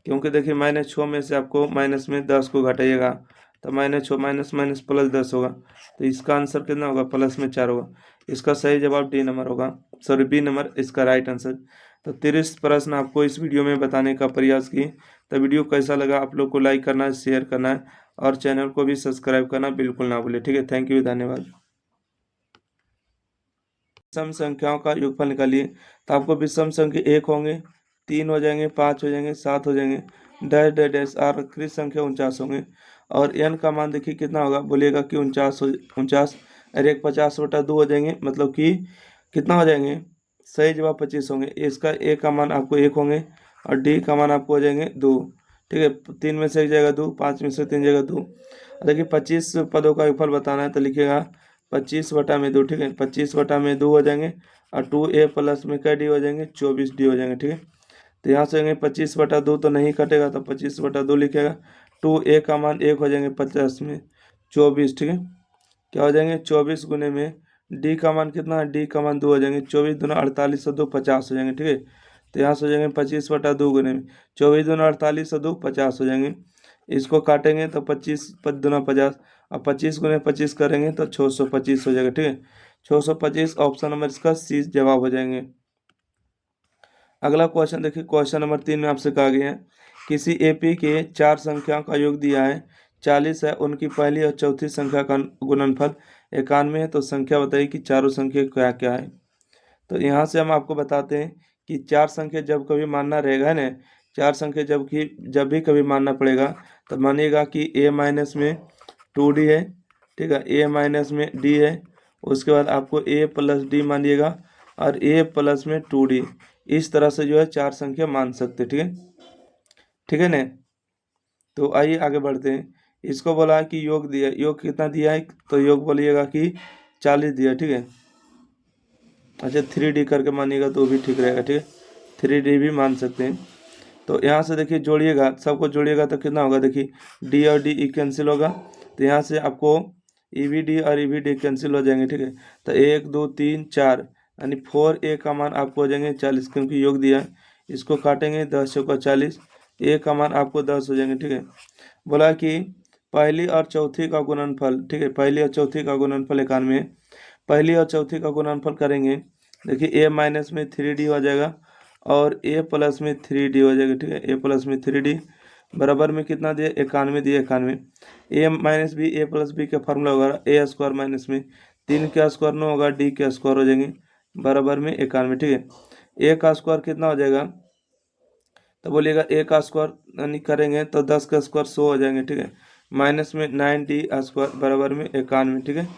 क्योंकि देखिए -6 में से आपको माइनस में 10 को घटाइएगा तो -6 माइनस माइनस प्लस 10 होगा। तो इसका आंसर कितना होगा, प्लस में 4 होगा। इसका सही जवाब डी नंबर होगा, सॉरी बी नंबर इसका राइट आंसर। तो 30 प्रश्न आपको इस वीडियो में बताने का प्रयास किए। तो वीडियो कैसा लगा आप लोग को लाइक करना है, शेयर करना है और चैनल को भी सब्सक्राइब करना बिल्कुल ना भूलें, ठीक है। थैंक यू, धन्यवाद। विषम संख्याओं का योगफल निकालिए। तो आपको विषम संख्या 1 होंगे, 3 हो जाएंगे, 5 हो जाएंगे, 7 हो जाएंगे, डैश डैश डैश आखिरी संख्या 49 होंगे। और एन का मान देखिए कितना होगा, बोलिएगा कि 49 और एक 50/2 हो जाएंगे, मतलब कि कितना हो जाएंगे, सही जवाब 25 होंगे। इसका ए का मान आपको 1 होंगे और डी का मान आपको हो जाएंगे 2, ठीक है। 3 में से 1 जाएगा 2, 5 में से 3 जाएगा 2। देखिए 25 पदों का योगफल बताना है तो लिखिएगा 25/2, ठीक है। 25/2 हो जाएंगे और 2a प्लस में क्या डी हो जाएंगे, 24d हो जाएंगे, ठीक है। तो यहाँ से 25/2 तो नहीं कटेगा तो 25/2 लिखेगा। 2a का मान 1 हो जाएंगे, 50 में 24, ठीक है। क्या हो जाएंगे, 24 गुने में डी का मान कितना है, डी का मान 2 हो जाएंगे, 24 दूना 48 और 2 50 हो जाएंगे, ठीक है। तो यहाँ से हो जाएंगे 25/2 गुने में 24 दूना 48 और 2 50 हो जाएंगे। इसको काटेंगे तो 25 दूना 50 और 25 गुने 25 करेंगे तो 625 हो जाएगा, ठीक है। 625 ऑप्शन नंबर इसका सी जवाब हो जाएंगे। अगला क्वेश्चन देखिए, क्वेश्चन नंबर 3 में आपसे कहा गया है किसी एपी के 4 संख्याओं का योग दिया है, 40 है, उनकी पहली और चौथी संख्या का गुणनफल 91 है, तो संख्या बताइए कि चारों संख्या क्या क्या है। तो यहाँ से हम आपको बताते हैं कि 4 संख्या जब कभी मानना रहेगा ना, 4 संख्या जब भी कभी मानना पड़ेगा तो मानिएगा कि a माइनस में 2d है, ठीक है, a माइनस में d है, उसके बाद आपको a प्लस d मानिएगा और a प्लस में 2d, इस तरह से जो है 4 संख्या मान सकते, ठीक है, ठीक है ना। तो आइए आगे बढ़ते हैं। इसको बोला है कि योग दिया, योग कितना दिया है, तो योग बोलिएगा कि 40 दिया, ठीक है। अच्छा 3D करके मानिएगा तो भी ठीक रहेगा, ठीक है, 3D भी मान सकते हैं। तो यहाँ से देखिए जोड़िएगा, सबको जोड़िएगा तो कितना होगा, देखिए डी और डी कैंसिल होगा, तो यहाँ से आपको ई वी डी और ई वी डी कैंसिल हो जाएंगे, ठीक है। तो 1 2 3 4 यानी 4a का मान आपको हो जाएंगे 40, क्योंकि योग दिया है। इसको काटेंगे 10 चौका 40, a का मान आपको 10 हो जाएंगे, ठीक है। बोला कि पहली और चौथी का गुणनफल, ठीक है, पहली और चौथी का गुणनफल 91, पहली और चौथी का गुणनफल करेंगे, देखिए a माइनस में 3d हो जाएगा और a प्लस में 3d हो जाएगा, ठीक है। a प्लस में 3d बराबर में कितना दिया, 91 दिया, 91। a minus b, a plus b का फॉर्मूला होगा a स्क्वायर माइनस में 3 का स्क्वायर 9 होगा, d का स्क्वायर हो जाएंगे बराबर में 91, ठीक है। a का स्क्वायर कितना हो जाएगा, तो बोलिएगा a का स्क्वायर यानी करेंगे तो 10 का स्क्वायर 100 हो जाएंगे, ठीक है। माइनस में 9d स्क्वायर बराबर में 91, ठीक है,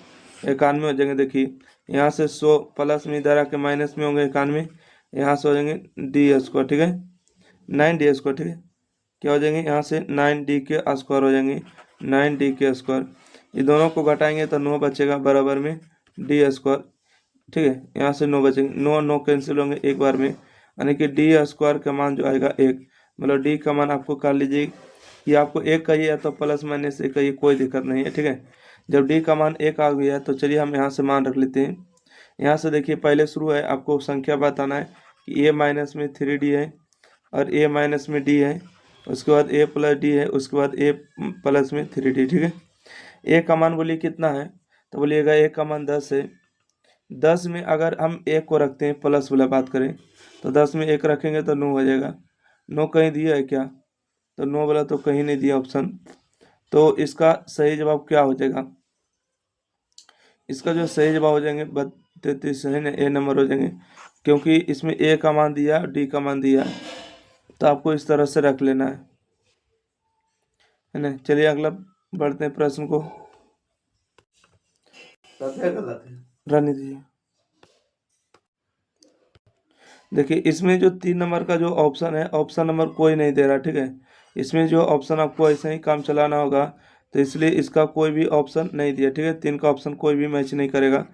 91 हो जाएंगे। देखिए यहाँ से 100 प्लस में इधर आके माइनस में होंगे 91, यहाँ से हो जाएंगे डी स्क्वायर, ठीक है, 9d स्क्वायर, ठीक है। क्या हो जाएंगे, यहाँ से 9d के स्क्वायर हो जाएंगे, 9d के स्क्वायर, ये दोनों को घटाएंगे तो 9 बचेगा बराबर में डी स्क्वायर, ठीक है। यहाँ से 9 बचेंगे, 9 9 कैंसिल होंगे एक बार में, यानी कि डी स्क्वायर का मान जो आएगा 1, मतलब डी का मान आपको कर लीजिए कि आपको 1 चाहिए तो प्लस माइनस 1 चाहिए, कोई दिक्कत नहीं है, ठीक है। जब डी का मान 1 आ गया तो चलिए हम यहाँ से मान रख लेते हैं। यहाँ से देखिए पहले शुरू है, आपको संख्या बताना है कि a माइनस में 3d है और a माइनस में d है, उसके बाद a प्लस d है, उसके बाद a प्लस में 3d, ठीक है। a का मान बोलिए कितना है, तो बोलिएगा a का मान 10 है। 10 में अगर हम 1 को रखते हैं, प्लस वाला बात करें तो 10 में 1 रखेंगे तो 9 हो जाएगा। 9 कहीं दिया है क्या, तो 9 वाला तो कहीं नहीं दिया ऑप्शन, तो इसका सही जवाब क्या हो जाएगा, इसका जो सही जवाब हो जाएंगे 33 है ना, ए नंबर हो जाएंगे, क्योंकि इसमें ए का मान दिया डी का मान दिया, तो आपको इस तरह से रख लेना है ना। चलिए अगला बढ़ते हैं प्रश्न को, रहने दीजिए। देखिए इसमें जो 3 नंबर का जो ऑप्शन है, ऑप्शन नंबर कोई नहीं दे रहा, ठीक है। इसमें जो ऑप्शन आपको ऐसे ही काम चलाना होगा, तो इसलिए इसका कोई भी ऑप्शन नहीं दिया, ठीक है। 3 का ऑप्शन कोई भी मैच नहीं करेगा।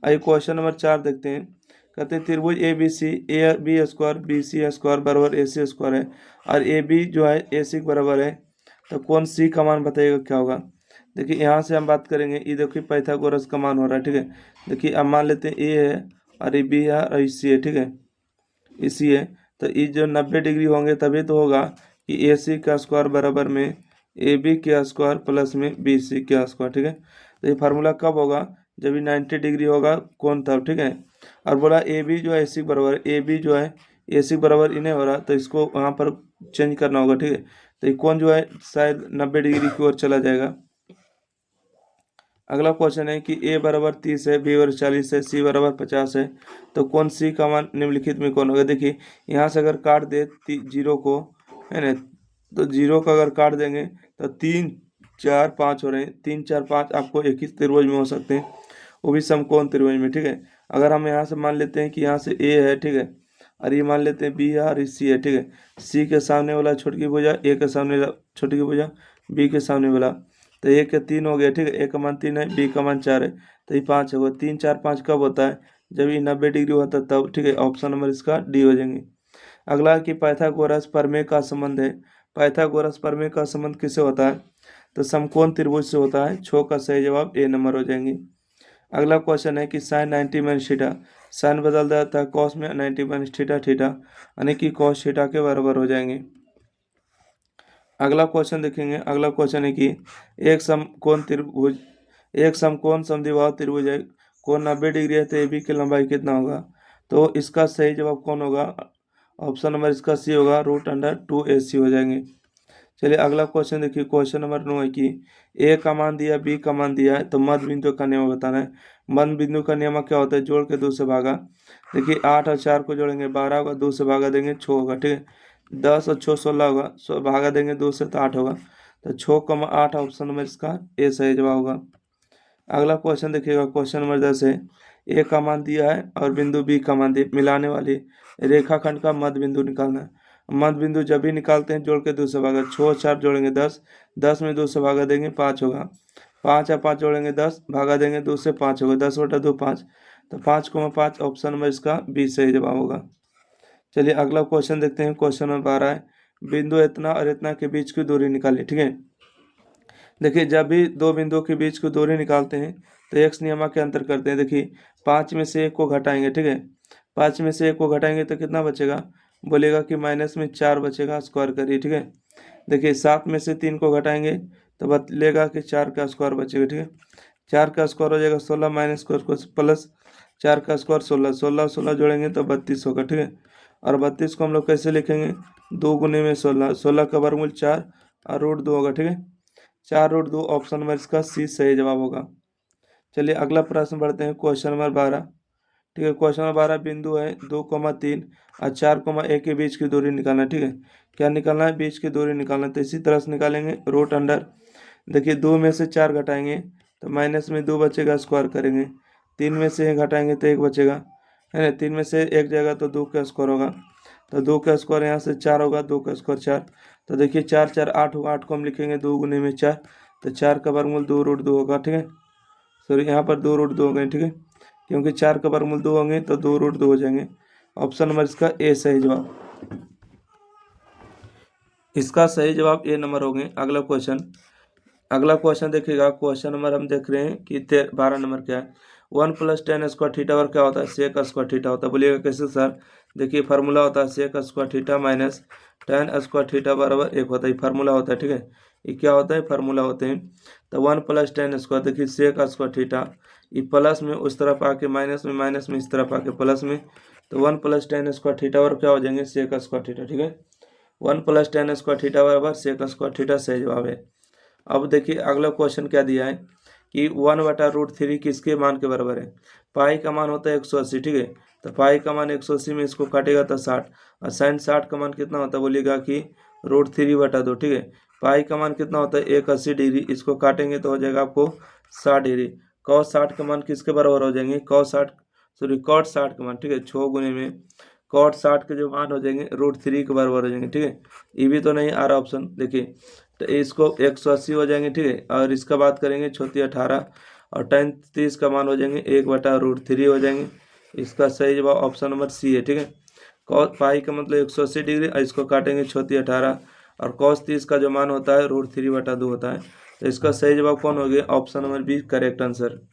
आइए क्वेश्चन नंबर 4 देखते हैं। कहते हैं त्रिभुज A B C, A B square B C square बराबर ए सी स्क्वायर है और ए बी जो है ए सी के बराबर है, तो कौन सी का मान बताइएगा क्या होगा। देखिए यहाँ से हम बात करेंगे, ये देखिए पाइथागोरस का मान हो रहा है, ठीक है। देखिए अब मान लेते हैं ए है और ये बी है और ये सी है, ठीक है, इसी है। तो ये जो 90 डिग्री होंगे तभी तो होगा कि ए सी का स्क्वायर बराबर में ए बी का स्क्वायर प्लस में बी सी का स्क्वायर, ठीक है। तो ये फार्मूला कब होगा, जब ये 90 डिग्री होगा कौन तब, ठीक है। और बोला ए बी जो है ए सी बराबर है, ए बी जो है ए सी बराबर इन्हें हो रहा, तो इसको वहाँ पर चेंज करना होगा, ठीक है। तो ये कौन जो है शायद 90 डिग्री की ओर चला जाएगा। अगला क्वेश्चन है कि ए बराबर 30 है, बी बराबर 40 है, सी बराबर 50 है, तो कौन सी का मान निम्नलिखित में कौन होगा। देखिए यहाँ से अगर काट दे जीरो को, है ना, तो जीरो का अगर काट देंगे तो 3 4 5 हो रहे हैं, 3 4 5 आपको एक ही त्रिभुज में हो सकते हैं, वो भी समकोण त्रिभुज में, ठीक है। अगर हम यहाँ से मान लेते हैं कि यहाँ से ए है, ठीक है, और ये मान लेते हैं बी है और सी है, ठीक है। सी के सामने वाला छोटी भुजा, ए के सामने वाला छोटी भुजा, बी के सामने वाला, तो ए के 3 हो गया, ठीक है। ए का मान 3 है, बी का मान 4 है, तो ये 5 होगा। 3 4 5 कब होता है, जब ये 90 डिग्री होता है तब, ठीक है। ऑप्शन नंबर इसका डी हो जाएंगे। अगला कि पाइथागोरस प्रमेय का संबंध है। पाइथागोरस प्रमेय का संबंध किससे होता है, तो समकोण त्रिभुज से होता है। छो का सही जवाब ए नंबर हो जाएंगे। अगला क्वेश्चन है कि साइन 90 माइनस थीटा, साइन बदल जाता है कॉस में, 90 माइनस थीटा थीटा, यानी कि कॉस थीटा के बराबर हो जाएंगे। अगला क्वेश्चन देखेंगे। अगला क्वेश्चन है कि एक समकोण त्रिभुज, एक समकोण समद्विबाहु त्रिभुज है, कोण 90 डिग्री है, तो ए बी की लंबाई कितना होगा। तो इसका सही जवाब कौन होगा, ऑप्शन नंबर इसका सी होगा, √2AC हो जाएंगे। चलिए अगला क्वेश्चन देखिए। क्वेश्चन नंबर 9 है कि ए का मान दिया, बी का मान दिया है, तो मध्य बिंदु का नियम बताना है। मध्य बिंदु का नियम क्या होता है, जोड़ के 2 से भागा। देखिए 8 और 4 को जोड़ेंगे 12 होगा, 2 से भागा देंगे 6 होगा, ठीक है। 10 और 6 16 होगा, भागा देंगे 2 से तो 8 होगा, तो 6,8 ऑप्शन नंबर इसका ए सही जवाब होगा। अगला क्वेश्चन देखिएगा। क्वेश्चन नंबर 10 है, ए का मान दिया है और बिंदु बी का मान दिया, मिलाने वाली रेखाखंड का मध्य बिंदु निकालना है। मध्य बिंदु जब भी निकालते हैं जोड़ के 2 से भागा, 6 और 4 जोड़ेंगे 10, 10 में 2 से भागा देंगे 5 होगा, 5 और 5 जोड़ेंगे 10, भागा देंगे 2 से 5 होगा, 10/2 5, तो 5,5 ऑप्शन नंबर इसका बी सही जवाब होगा। चलिए अगला क्वेश्चन देखते हैं। क्वेश्चन नंबर 12 है, बिंदु इतना और इतना के बीच की दूरी निकालिए, ठीक है। देखिए जब भी दो बिंदुओं के बीच की दूरी निकालते हैं तो एक्स नियमा के अंतर करते हैं। देखिए 5 में से 1 को घटाएंगे, ठीक है, 5 में से 1 को घटाएंगे तो कितना बचेगा, बोलेगा कि माइनस में 4 बचेगा, स्क्वायर करिए, ठीक है। देखिए 7 में से 3 को घटाएंगे तो बतलेगा कि 4 का स्क्वायर बचेगा, ठीक है। 4 का स्क्वायर हो जाएगा 16 माइनस स्क्वायर को प्लस 4 का स्क्वायर 16, 16 16 जोड़ेंगे तो 32 होगा, ठीक है। और 32 को हम लोग कैसे लिखेंगे, 2 गुने में 16, 16 का वर्गमूल 4 और √2 होगा, ठीक है। 4√2 ऑप्शन नंबर इसका सी सही जवाब होगा। चलिए अगला प्रश्न बढ़ते हैं। क्वेश्चन नंबर 12, ठीक है। क्वेश्चन नंबर 12 बिंदु है 2,3 और 4,1 के बीच की दूरी निकालना है, ठीक है। क्या निकालना है, बीच की दूरी निकालना है। तो इसी तरह से निकालेंगे रूट अंडर, देखिए 2 में से 4 घटाएंगे तो माइनस में 2 बचेगा, स्क्वायर करेंगे। 3 में से 1 घटाएंगे तो 1 बचेगा, है ना। 3 में से 1 जाएगा तो 2 का स्क्वायर होगा, तो 2 का स्क्वायर यहाँ से 4 होगा, 2 का स्क्वायर 4, तो देखिए 4 4 8 होगा, 8 को हम लिखेंगे 2 गुने में 4, तो 4 का वर्गमूल 2√2 होगा, ठीक है। सॉरी यहाँ पर 2√2 हो गए, ठीक है, क्योंकि 4 का वर्गमूल 2 होंगे तो 2√2 हो जाएंगे। ऑप्शन नंबर इसका ए सही जवाब, इसका सही जवाब ए नंबर होंगे। अगला क्वेश्चन देखिएगा। क्वेश्चन नंबर हम देख रहे हैं कि 12 नंबर क्या है। 1 + tan स्क्वायर थीटा और क्या होता है, सेक स्क्वायर थीटा होता है। बोलिएगा कैसे सर, देखिए फार्मूला होता है sec square theta minus tan square theta बराबर 1 होता है, फार्मूला होता है, ठीक है। ये क्या होता है, फार्मूला होते हैं। तो 1 + tan स्क्वायर, देखिए सेक स्क्वायर थीटा, ये प्लस में उस तरफ आके माइनस में इस तरफ आके प्लस में, तो 1 + tan स्क्वायर थीटा और क्या हो जाएंगे, सेक स्क्वायर थीटा, ठीक है। 1 + tan स्क्वायर थीटा बराबर सेक स्क्वायर थीटा सही जवाब है। अब देखिए अगला क्वेश्चन क्या दिया है कि 1/√3 किसके मान के बराबर है। पाई का मान होता है 180, ठीक है। तो पाई का मान 180 में इसको काटेगा तो 60, और साइन 60 का मान कितना होता है, बोलिएगा कि √3/2, ठीक है। पाई का मान कितना होता है 180 डिग्री, इसको काटेंगे तो हो जाएगा आपको 60 डिग्री। cos 60 का मान किसके बराबर हो जाएंगे, cos 60 का मान, ठीक है, 6 गुने में cot 60 के जो मान हो जाएंगे √3 के बराबर हो जाएंगे, ठीक है। ये भी तो नहीं आ रहा ऑप्शन, देखिए तो इसको 180 हो जाएंगे, ठीक है। और इसका बात करेंगे 6×18 और tan 30 का मान हो जाएंगे 1/√3 हो जाएंगे। इसका सही जवाब ऑप्शन नंबर सी है, ठीक है। cos पाई का मतलब 180 डिग्री और इसको काटेंगे 6×18 और cos 30 का जो मान होता है √3/2 होता है। तो इसका सही जवाब कौन हो गया? Option number B correct answer.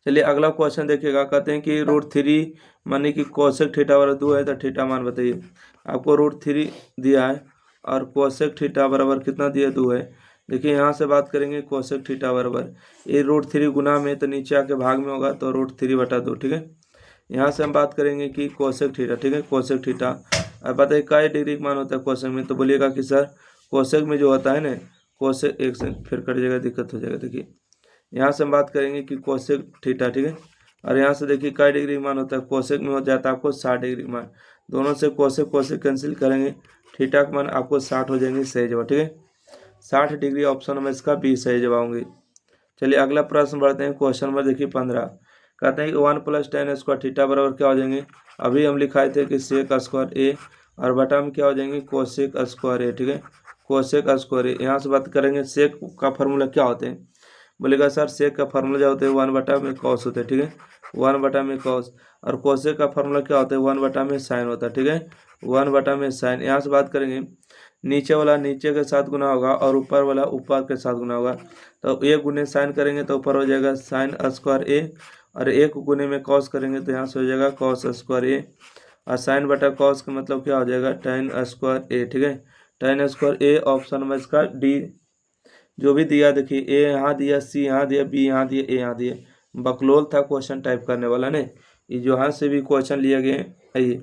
चलिए अगला क्वेश्चन देखिएगा। कहते हैं कि √3 माने कि कोसेक थीटा बराबर 2 है तो थीटा मान बताइए। आपको √3 दिया है और कोसेक थीटा बराबर कितना दिया? 2 है। देखिए यहाँ से बात करेंगे कोसेक थीटा बराबर ये √3 गुना में तो नीचे आके भाग में होगा तो √3/2, ठीक है। यहाँ से हम बात करेंगे कि कोसेक थीटा, ठीक है। कोसेक थीटा अब बताइए काय डिग्री का मान होता है कोसेक में? तो बोलिएगा कि सर कोसेक में जो होता है ना, कोसेक एक से फिर कट जाएगा, दिक्कत हो जाएगा। देखिए यहाँ से हम बात करेंगे कि कोसेक थीटा, ठीक है। और यहाँ से देखिए काय डिग्री मान होता है? कोसेक में हो जाता है आपको 60 डिग्री मान। दोनों से कोसेक कोसेक कैंसिल करेंगे, थीटा का मान आपको 60 हो जाएंगे, सही जवाब, ठीक है। 60 डिग्री ऑप्शन नंबर इसका बी सही जवाब होंगे। चलिए अगला प्रश्न बढ़ते हैं। क्वेश्चन नंबर देखिए 15। कहते हैं कि 1 + tan² थीटा बराबर क्या हो जाएंगे? अभी हम लिखाए थे कि sec² a और बटा में क्या हो जाएंगे? cosec² a, ठीक है। cosec² a। यहाँ से बात करेंगे सेक का फॉर्मूला क्या होते हैं? बोलेगा सर सेक का फार्मूला जो होता है 1/cos होता है, ठीक है। 1/cos। और कोसेक का फार्मूला क्या होता है? 1/sin होता है, ठीक है। 1/sin। यहाँ से बात करेंगे नीचे वाला नीचे के साथ गुना होगा और ऊपर वाला ऊपर के साथ गुना होगा। तो 1 गुने साइन करेंगे तो ऊपर हो जाएगा sin² a और 1 गुने में cos करेंगे तो यहाँ से हो जाएगा cos² a और sin/cos का मतलब क्या हो जाएगा? tan² a, ठीक है। tan² a ऑप्शन नंबर इसका डी जो भी दिया। देखिए ए यहाँ दिया, सी यहाँ दिया, बी यहाँ दिया, ए यहाँ दिया। बकलोल था क्वेश्चन टाइप करने वाला ने, ये जो यहाँ से भी क्वेश्चन लिए गए। आइए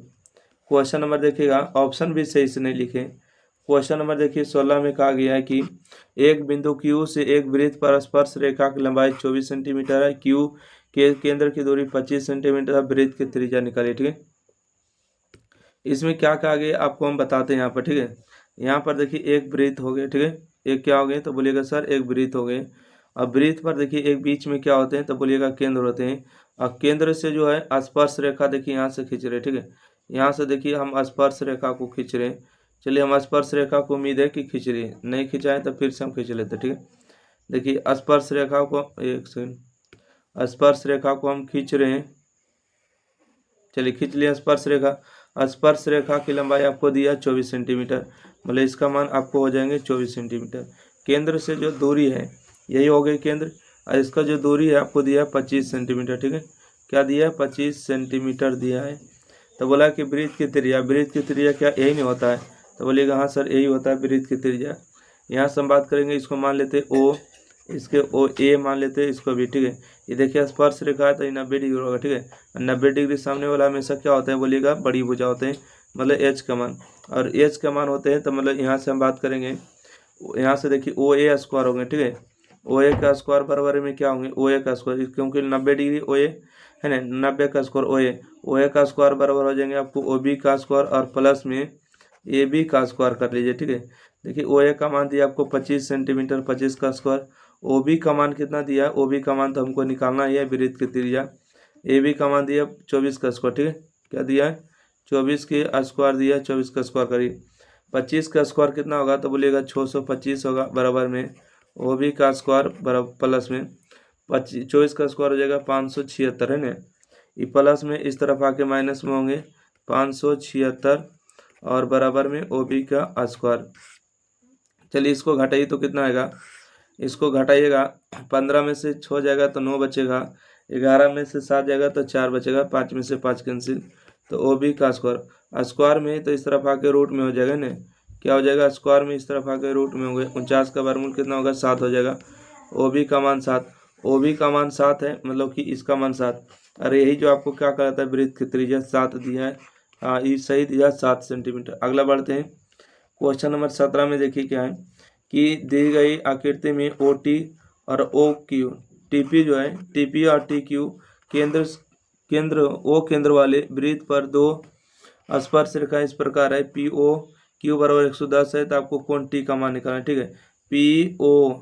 क्वेश्चन नंबर देखिएगा, ऑप्शन भी सही से नहीं लिखे। क्वेश्चन नंबर देखिए 16 में कहा गया है कि एक बिंदु Q से एक वृत्त पर स्पर्श रेखा की लंबाई 24 सेंटीमीटर है। Q के केंद्र की दूरी 25 सेंटीमीटर है। वृत्त की त्रिज्या निकालिए, ठीक है। इसमें क्या कहा गया आपको हम बताते हैं यहाँ पर, ठीक है। यहाँ पर देखिए एक वृत्त हो गया, ठीक है। एक क्या हो गए? तो बोलिएगा सर एक वृत्त हो गए। अब वृत्त पर देखिए एक बीच में क्या होते हैं? तो बोलिएगा केंद्र होते हैं। और केंद्र से जो है स्पर्श रेखा देखिए यहाँ से खींच रहे, ठीक है। यहाँ से देखिए हम स्पर्श रेखा को खींच रहे हैं। चलिए हम स्पर्श रेखा को उम्मीद है कि खींच रही है, नहीं खिंचाए तो फिर से हम खींच लेते, ठीक है। देखिए स्पर्श रेखा को, एक सेकंड, स्पर्श रेखा को हम खींच रहे हैं। चलिए खींच लिया स्पर्श रेखा। स्पर्श रेखा की लंबाई आपको दिया 24 सेंटीमीटर, मतलब इसका मान आपको हो जाएंगे 24 सेंटीमीटर। केंद्र से जो दूरी है यही हो गई केंद्र, और इसका जो दूरी है आपको दिया है 25 सेंटीमीटर, ठीक है। क्या दिया है? 25 सेंटीमीटर दिया है। तो बोला कि वृत्त की त्रिज्या, वृत्त की त्रिज्या क्या यही नहीं होता है? तो बोलिएगा हाँ सर यही होता है वृत्त की त्रिज्या। यहाँ से हम बात करेंगे, इसको मान लेते ओ, इसके ओ ए मान लेते हैं इसको भी, ठीक है। ये देखिए स्पर्श रेखा है तो ये 90 डिग्री होगा, ठीक है। 90 डिग्री सामने वाला हमेशा क्या होता है? बोलिएगा बड़ी भुजा होते हैं, मतलब एच का मान। और एच का मान होते हैं तो मतलब यहाँ से हम बात करेंगे, यहाँ से देखिए OA² होंगे, ठीक है। OA का स्क्वायर बराबर में क्या होंगे? OA का स्क्वायर, क्योंकि 90 डिग्री OA है ना, 90 का स्क्वायर OA का स्क्वायर बराबर हो जाएंगे आपको OB का स्क्वायर और प्लस में AB का स्क्वायर कर लीजिए, ठीक है। देखिए OA का मान दिया आपको 25 सेंटीमीटर, 25 का स्क्वायर। OB का मान कितना दिया? OB का मान तो हमको निकालना ही है, वृत्त की त्रिज्या। AB का मान दिया 24 का स्क्वायर, ठीक है। क्या दिया है? 24 के स्क्वायर दिया, 24 का स्क्वायर करिए। 25 का स्क्वायर कितना होगा? तो बोलिएगा 625 होगा, बराबर में OB का स्क्वायर बराबर प्लस में 24 का स्क्वायर हो जाएगा 576, है ना। ये प्लस में इस तरफ आके माइनस में होंगे 576 और बराबर में OB का स्क्वायर। चलिए इसको घटाइए तो कितना आएगा? इसको घटाइएगा, 15 में से 6 जाएगा तो 9 बचेगा, 11 में से 7 जाएगा तो 4 बचेगा, 5 में से 5 कैंसिल, तो OB का स्क्वायर। स्क्वायर में तो इस तरफ आके रूट में हो जाएगा ना, क्या हो जाएगा? स्क्वायर में इस तरफ आके रूट में हो गए, 49 का वर्गमूल कितना होगा? 7 हो जाएगा। OB का मान 7, OB का मान 7 है, मतलब कि इसका मान 7। अरे यही जो आपको क्या कहता है, वृत्त की त्रिज्या 7 दिया है। हाँ ये सही दिया 7 सेंटीमीटर। अगला बढ़ते हैं। क्वेश्चन नंबर 17 में देखिए क्या है कि दी गई आकृति में OT और OQ, TP जो है TP और TQ केंद्र O केंद्र वाले वृत्त पर दो स्पर्श रेखा इस प्रकार है। PO Q बराबर 110 है, तो आपको कौन T का मान निकालना है, ठीक है। PTO,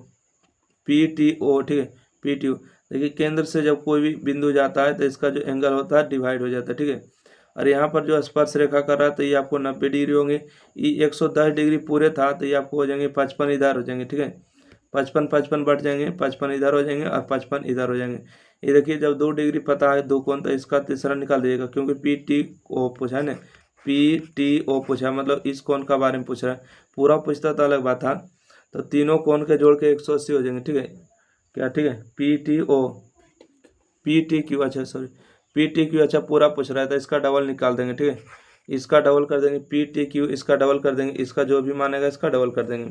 ठीक है। PTO देखिए केंद्र से जब कोई भी बिंदु जाता है तो इसका जो एंगल होता है डिवाइड हो जाता है, ठीक है। और यहाँ पर जो स्पर्श रेखा कर रहा है तो ये आपको 90 डिग्री होंगे। ये 110 डिग्री पूरे था तो ये आपको हो जाएंगे 55 इधर हो जाएंगे, ठीक है। 55 55 बढ़ जाएंगे, 55 इधर हो जाएंगे और 55 इधर हो जाएंगे। ये देखिए जब 2 डिग्री पता है दो कोण, तो इसका तीसरा निकाल दीजिएगा, क्योंकि पी टी ओ पूछा है ना, पी टी ओ पूछा, मतलब इस कोण का बारे में पूछ रहा है। पूरा पूछता तो अलग बात था। तो तीनों कोण के जोड़ के 180 हो जाएंगे, ठीक है क्या, ठीक है। P T O, P T Q, अच्छा सॉरी, पी टी क्यू, अच्छा पूरा पूछ रहा है तो इसका डबल निकाल देंगे, ठीक है। इसका डबल कर देंगे, पी टी क्यू इसका डबल कर देंगे, इसका जो भी मानेगा इसका डबल कर देंगे।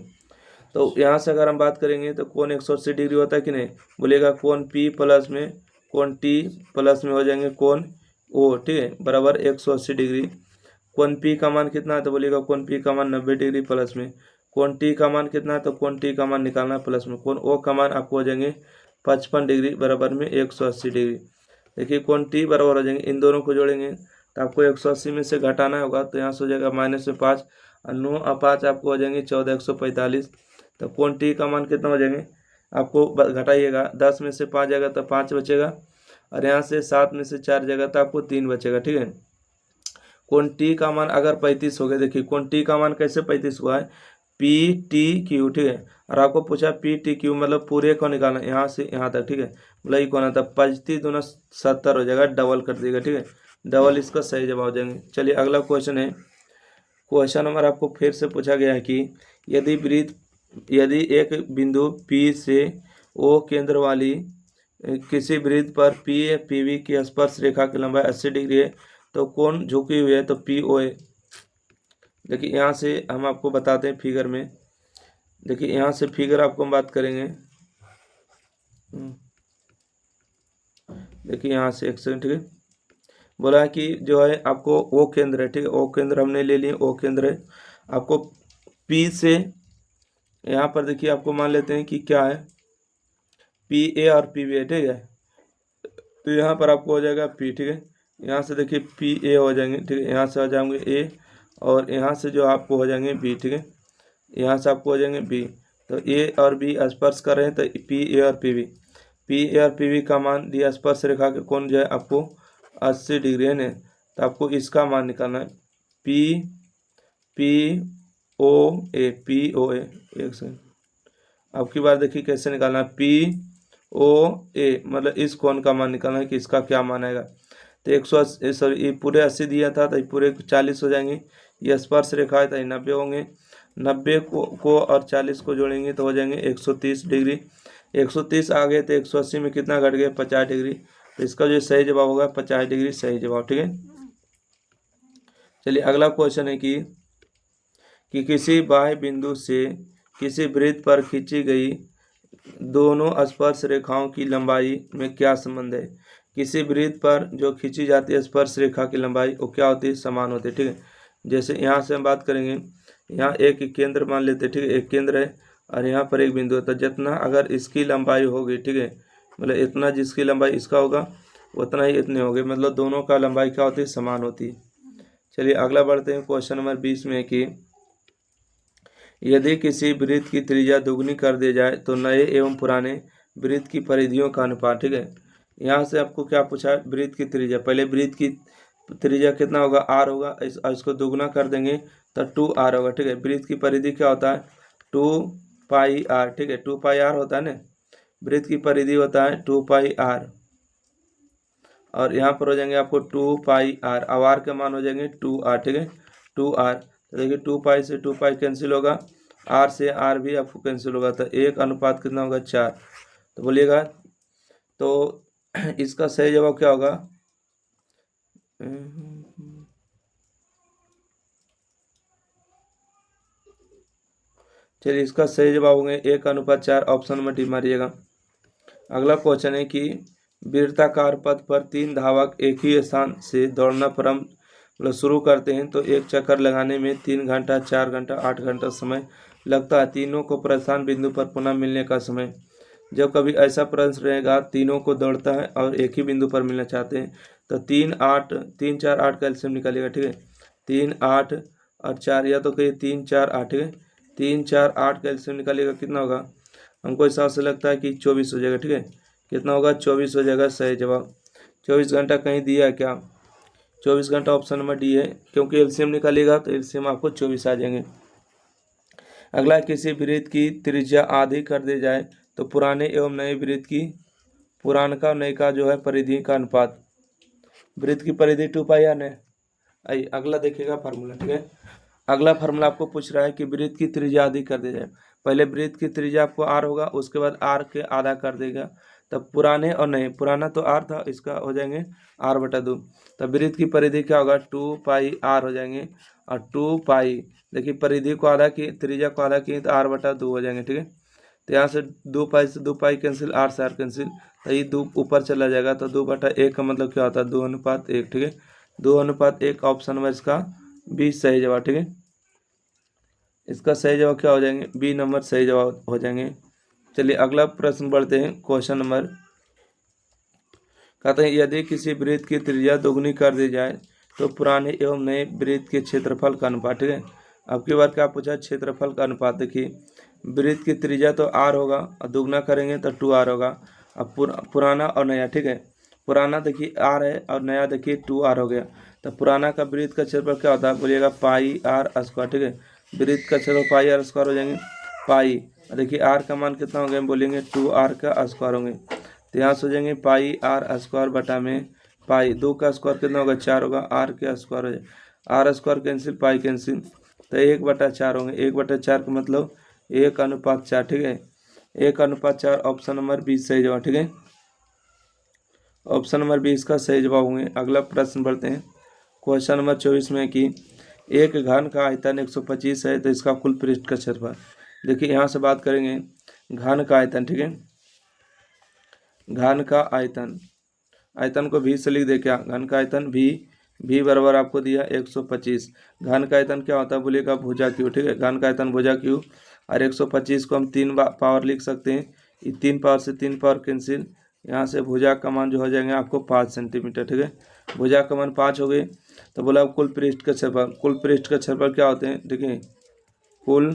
तो यहाँ से अगर हम बात करेंगे तो कोण 180 डिग्री होता है कि नहीं, बोलिएगा कोण पी प्लस में कोण टी प्लस में हो जाएंगे कोण ओ, ठीक है, बराबर 180 डिग्री। कोण पी का मान कितना है तो बोलिएगा कोण पी का मान 90 डिग्री प्लस में। कोण टी का मान कितना है तो कोण टी का मान निकालना है प्लस में। कोण ओ का मान आपको हो जाएंगे 55 डिग्री बराबर में 180 डिग्री। देखिए कोण टी बराबर हो जाएंगे, इन दोनों को जोड़ेंगे तो आपको 180 में से घटाना होगा, तो यहाँ से हो जाएगा माइनस में 5 और 9 और 5 आपको हो जाएंगे 14, 145। तो कोण टी का मान कितना हो जाएंगे, आपको घटाइएगा, 10 में से 5 जाएगा तो 5 बचेगा, और यहाँ से 7 में से 4 जाएगा तो आपको 3 बचेगा, ठीक है। कोण टी का मान अगर 35 हो गया, देखिए कोण टी का मान कैसे 35 हुआ है, पी टी क्यू, ठीक है। और आपको पूछा पी टी क्यू मतलब पूरे को निकालना, यहाँ से यहाँ तक, ठीक है। मतलब ये कौन आता, 35 दूना 70 हो जाएगा, डबल कर दिएगा, ठीक है। डबल इसका सही जवाब हो जाएंगे। चलिए अगला क्वेश्चन है। क्वेश्चन नंबर आपको फिर से पूछा गया है कि यदि एक बिंदु P से O केंद्र वाली किसी वृत्त पर P A P B की स्पर्श रेखा की लंबाई 80 डिग्री है तो कोण झुकी हुई है तो P O A। देखिए यहाँ से हम आपको बताते हैं फिगर में। देखिए यहाँ से फिगर आपको हम बात करेंगे। देखिए यहाँ से एक सेकंड, ठीक है। बोला है कि जो है आपको ओ केंद्र है, ठीक है। ओ केंद्र हमने ले लिए, ओ केंद्र है। आपको पी से यहाँ पर देखिए आपको मान लेते हैं कि क्या है, पी ए और पी बी है, ठीक है। तो यहाँ पर आपको हो जाएगा पी, ठीक है। यहाँ से देखिए पी ए हो जाएंगे, ठीक है। यहाँ से हो जाएंगे ए और यहाँ से जो आपको हो जाएंगे बी, ठीक है। यहाँ से आपको हो जाएंगे बी। तो ए और बी स्पर्श कर रहे हैं तो पी ए और पी बी, पी ए और पी बी का मान दिया, स्पर्श रेखा के कोण जो है आपको 80 डिग्री है ना। तो आपको इसका मान निकालना है, पी पी ओ ए, पी ओ ए। एक सेकंड, आपकी बार देखिए कैसे निकालना है, पी ओ ए मतलब इस कोण का मान निकालना है कि इसका क्या मान आएगा। तो 180, सॉरी ये पूरे 80 दिया था तो ये पूरे 40 हो जाएंगे। ये स्पर्श रेखा है तो ये 90 होंगे। 90 को और 40 को जोड़ेंगे तो हो जाएंगे 130 डिग्री। 130 आ गए तो 180 में कितना घट गया, 50 डिग्री। तो इसका जो सही जवाब होगा 50 डिग्री सही जवाब, ठीक है। चलिए अगला क्वेश्चन है कि किसी बाह्य बिंदु से किसी वृत्त पर खींची गई दोनों स्पर्श रेखाओं की लंबाई में क्या संबंध है। किसी वृत्त पर जो खींची जाती है स्पर्श रेखा की लंबाई वो क्या होती है, समान होती है, ठीक है। जैसे यहाँ से हम बात करेंगे, यहाँ एक केंद्र मान लेते हैं, ठीक है। एक केंद्र है और यहाँ पर एक बिंदु है, तो जितना अगर इसकी लंबाई होगी, ठीक है, मतलब इतना जिसकी लंबाई इसका होगा उतना ही इतने होगी, मतलब दोनों का लंबाई क्या होती है, समान होती है। चलिए अगला बढ़ते हैं। क्वेश्चन नंबर 20 में कि यदि किसी वृत्त की त्रिज्या दुगनी कर दी जाए तो नए एवं पुराने वृत्त की परिधियों का अनुपात, ठीक है। यहाँ से आपको क्या पूछा है, वृत्त की त्रिज्या। पहले वृत्त की त्रिज्या कितना होगा, आर होगा, इसको दुगना कर देंगे तो 2r होगा, ठीक है। वृत्त की परिधि क्या होता है, 2πr, ठीक है। 2πr होता है ना, वृत्त की परिधि होता है 2πr। और यहाँ पर हो जाएंगे आपको 2πr, अब r के मान हो जाएंगे 2r, ठीक है, 2r। तो देखिए 2π से 2π कैंसिल होगा, r से r भी आपको कैंसिल होगा, तो 1 अनुपात कितना होगा, 4। तो बोलिएगा तो इसका सही जवाब क्या होगा, चलिए इसका सही जवाब होंगे 1 अनुपात 4, ऑप्शन नंबर डी मारिएगा। अगला क्वेश्चन है कि वृत्ताकार पथ पर 3 धावक एक ही स्थान से दौड़ना प्रारंभ मतलब शुरू करते हैं तो एक चक्कर लगाने में 3 घंटा, 4 घंटा, 8 घंटा समय लगता है। तीनों को प्रस्थान बिंदु पर पुनः मिलने का समय। जब कभी ऐसा प्रश्न रहेगा तीनों को दौड़ता है और एक ही बिंदु पर मिलना चाहते हैं तो 3 8 3 4 8 का एलसीएम निकालिएगा, ठीक है। 3 8 और 4, या तो कहिए 3 4 8, ठीक है। 3 4 8 का एलसीएम निकालिएगा, कितना होगा, हमको हिसाब से लगता है कि 24 हो जाएगा, ठीक है। कितना होगा, 24 हो जाएगा सही जवाब। 24 घंटा कहीं दिया है क्या, 24 घंटा ऑप्शन नंबर डी है, क्योंकि एलसीएम निकालेगा तो एलसीएम आपको 24 आ जाएंगे। अगला, किसी वृत्त की त्रिज्या आधी कर दी जाए तो पुराने एवं नए वृत्त की पुरानका और नए का जो है परिधि का अनुपात। वृत्त की परिधि 2 पाई आर है। आइए अगला देखिएगा फार्मूला, ठीक है। अगला फार्मूला आपको पूछ रहा है कि वृत्त की त्रिज्या आधी कर दी जाए। पहले वृत्त की त्रिज्या आपको आर होगा, उसके बाद आर के आधा कर देगा, तब पुराने और नए, पुराना तो आर था, इसका हो जाएंगे आर बटा 2। तब वृत्त की परिधि क्या होगा, 2 पाई आर हो जाएंगे, और 2 पाई, देखिए परिधि को आधा की, त्रिज्या को आधा की तो आर बटा 2 हो जाएंगे, ठीक है। तो यहाँ से 2 पाई से 2 पाई कैंसिल, आर से आर कैंसिल, तो ये 2 ऊपर चला जाएगा, तो 2 बटा 1 का मतलब क्या होता है, 2:1, ठीक है। 2:1 ऑप्शन में इसका बी सही जवाब, ठीक है। इसका सही जवाब क्या हो जाएंगे, बी नंबर सही जवाब हो जाएंगे। चलिए अगला प्रश्न बढ़ते हैं, क्वेश्चन नंबर, कहते हैं यदि किसी वृत्त की त्रिज्या दोगुनी कर दी जाए तो पुराने एवं नए वृत्त के क्षेत्रफल का अनुपात, ठीक है। अब की बार क्या पूछा, क्षेत्रफल का अनुपात। देखिए वृत्त की त्रिज्या तो आर होगा और दोगुना करेंगे तो 2r होगा। अब पुराना और नया, ठीक है। पुराना देखिए आर है और नया देखिए 2r हो गया। तो पुराना का वृत्त का क्षेत्रफल क्या होता है, बोलिएगा पाई आर स्क्वायर, ठीक है। वृत्त का क्षेत्रफल पाई आर स्क्वायर हो जाएंगे, पाई, देखिए आर का मान कितना हो गया, बोलेंगे 2r का स्क्वायर होंगे, तो यहाँ से हो जाएंगे पाई आर स्क्वायर बटा में पाई, 2 का स्क्वायर कितना होगा, 4 होगा, आर के स्क्वायर हो जाए, r square cancel, pi cancel, तो 1/4 होंगे, 1/4 का मतलब 1:4, ठीक है। 1:4 ऑप्शन नंबर 20 सही जवाब, ठीक है। ऑप्शन नंबर 20 का सही जवाब होंगे। अगला प्रश्न बढ़ते हैं, क्वेश्चन नंबर 24 में कि एक घन का आयतन 125 है तो इसका कुल पृष्ठ का क्षेत्रफल। देखिए यहाँ से बात करेंगे घन का आयतन, ठीक है। घन का आयतन, आयतन को भी से लिख दे क्या, घन का आयतन भी बराबर आपको दिया 125। घन का आयतन क्या होता है, बोलिएगा भुजा क्यू, ठीक है। घन का आयतन भुजा क्यू, और 125 को हम 3 पावर लिख सकते हैं, ये 3 पावर से 3 पावर कैंसिल, यहाँ से भुजा का मान जो हो जाएंगे आपको 5 सेंटीमीटर, ठीक है। भुजा का मान 5 हो गए, तो बोला कुल पृष्ठ का क्षेत्रफल। कुल पृष्ठ का क्षेत्रफल क्या होते हैं, देखिए कुल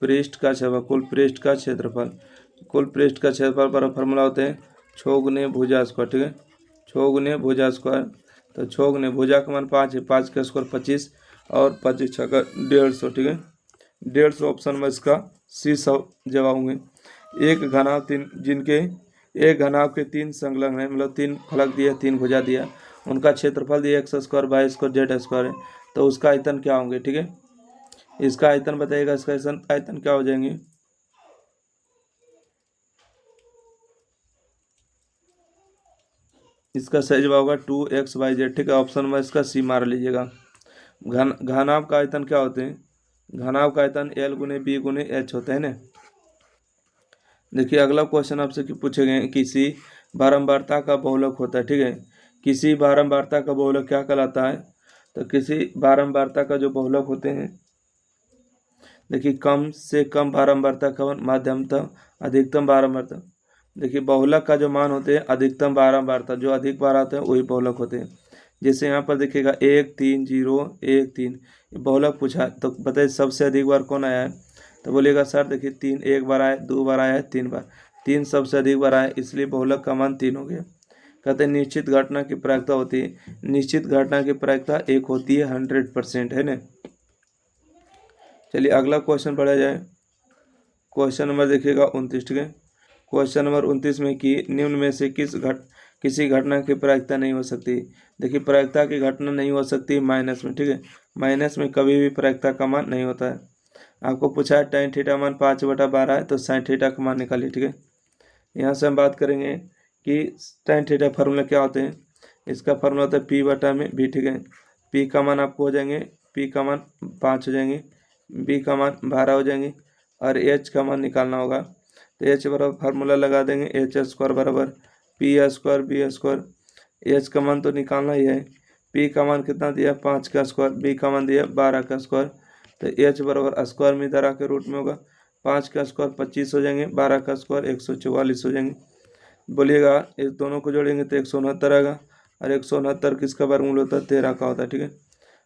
पृष्ठ का क्षेत्रफल, कुल पृष्ठ का क्षेत्रफल, कुल पृष्ठ का क्षेत्रफल पर फॉर्मूला होते हैं 6 गुने भुजा स्क्वायर, ठीक है। 6 गुने भुजा स्क्वायर, तो 6 गुने भुजा का मान 5 है, 5 का स्क्वायर 25, और 25 का 150, ठीक है। 150 ऑप्शन में इसका सी जवाब होंगे। एक घनाव तीन, जिनके एक घनाव के 3 संलग्न है, मतलब 3 फलक दिए, 3 भुजा दिया, उनका क्षेत्रफल दिया x square, y square, z square है, तो उसका आयतन क्या होंगे, ठीक है। इसका आयतन बताइएगा, इसका आयतन क्या हो जाएंगे, इसका सही जवाब होगा 2xyz, ठीक है। ऑप्शन में इसका सी मार लीजिएगा। घनाभ का आयतन क्या होते हैं, घनाभ का आयतन L गुने बी गुने एच होता है ना। देखिए अगला क्वेश्चन आपसे पूछे गए, किसी बारंबारता का बहुलक होता है, ठीक है। किसी बारंबारता का बहुलक क्या कहलाता है, तो किसी बारंबारता का जो बहुलक होते हैं, देखिए कम से कम बारंबारता का, माध्यमतम, अधिकतम बारंबारता। देखिए बहुलक का जो मान होते हैं अधिकतम बारंबारता, जो अधिक बार आते हैं वही बहुलक होते हैं। जैसे यहाँ पर देखिएगा 1 3 0 1 3, बहुलक पूछा तो बताइए सबसे अधिक बार कौन आया है, तो बोलिएगा सर देखिए 3 एक बार आया, 2 बार आया है, 3 बार, 3 सबसे अधिक बार आया, इसलिए बहुलक का मान 3 हो गया। कहते हैं निश्चित घटना की प्रायिकता होती है, निश्चित घटना की प्रायिकता एक होती है 100%, है ना। चलिए अगला क्वेश्चन पढ़ा जाए, क्वेश्चन नंबर देखिएगा 29, ठीक है। क्वेश्चन नंबर 29 में कि निम्न में से किसी घटना की प्रायिकता नहीं हो सकती। देखिए प्रायिकता की घटना नहीं हो सकती माइनस में, ठीक है। माइनस में कभी भी प्रायिकता का मान नहीं होता है। आपको पूछा है tan थीटा मान 5/12 है, तो sin थीटा का मान निकालिए, ठीक है। यहाँ से हम बात करेंगे कि tan थीटा फार्मूला क्या होते हैं। इसका फार्मूला होता है p/b, ठीक है। p का मान आपको हो जाएंगे, p का मान 5 हो जाएंगे, b का मान 12 हो जाएंगे, और h का मान निकालना होगा, तो h बराबर फार्मूला लगा देंगे, h² बराबर p² b²। h का मान तो निकालना ही है, p का मान कितना दिया 5 का स्क्वायर, b का मान दिया 12 का स्क्वायर, तो h बराबर स्क्वायर में इधर आके रूट में होगा, 5 का स्क्वायर 25 हो जाएंगे, 12 का स्क्वायर 144 हो जाएंगे। बोलिएगा इस दोनों को जोड़ेंगे तो 169 आएगा, और 169 किसका वर्गमूल होता है, 13 का होता है, ठीक है।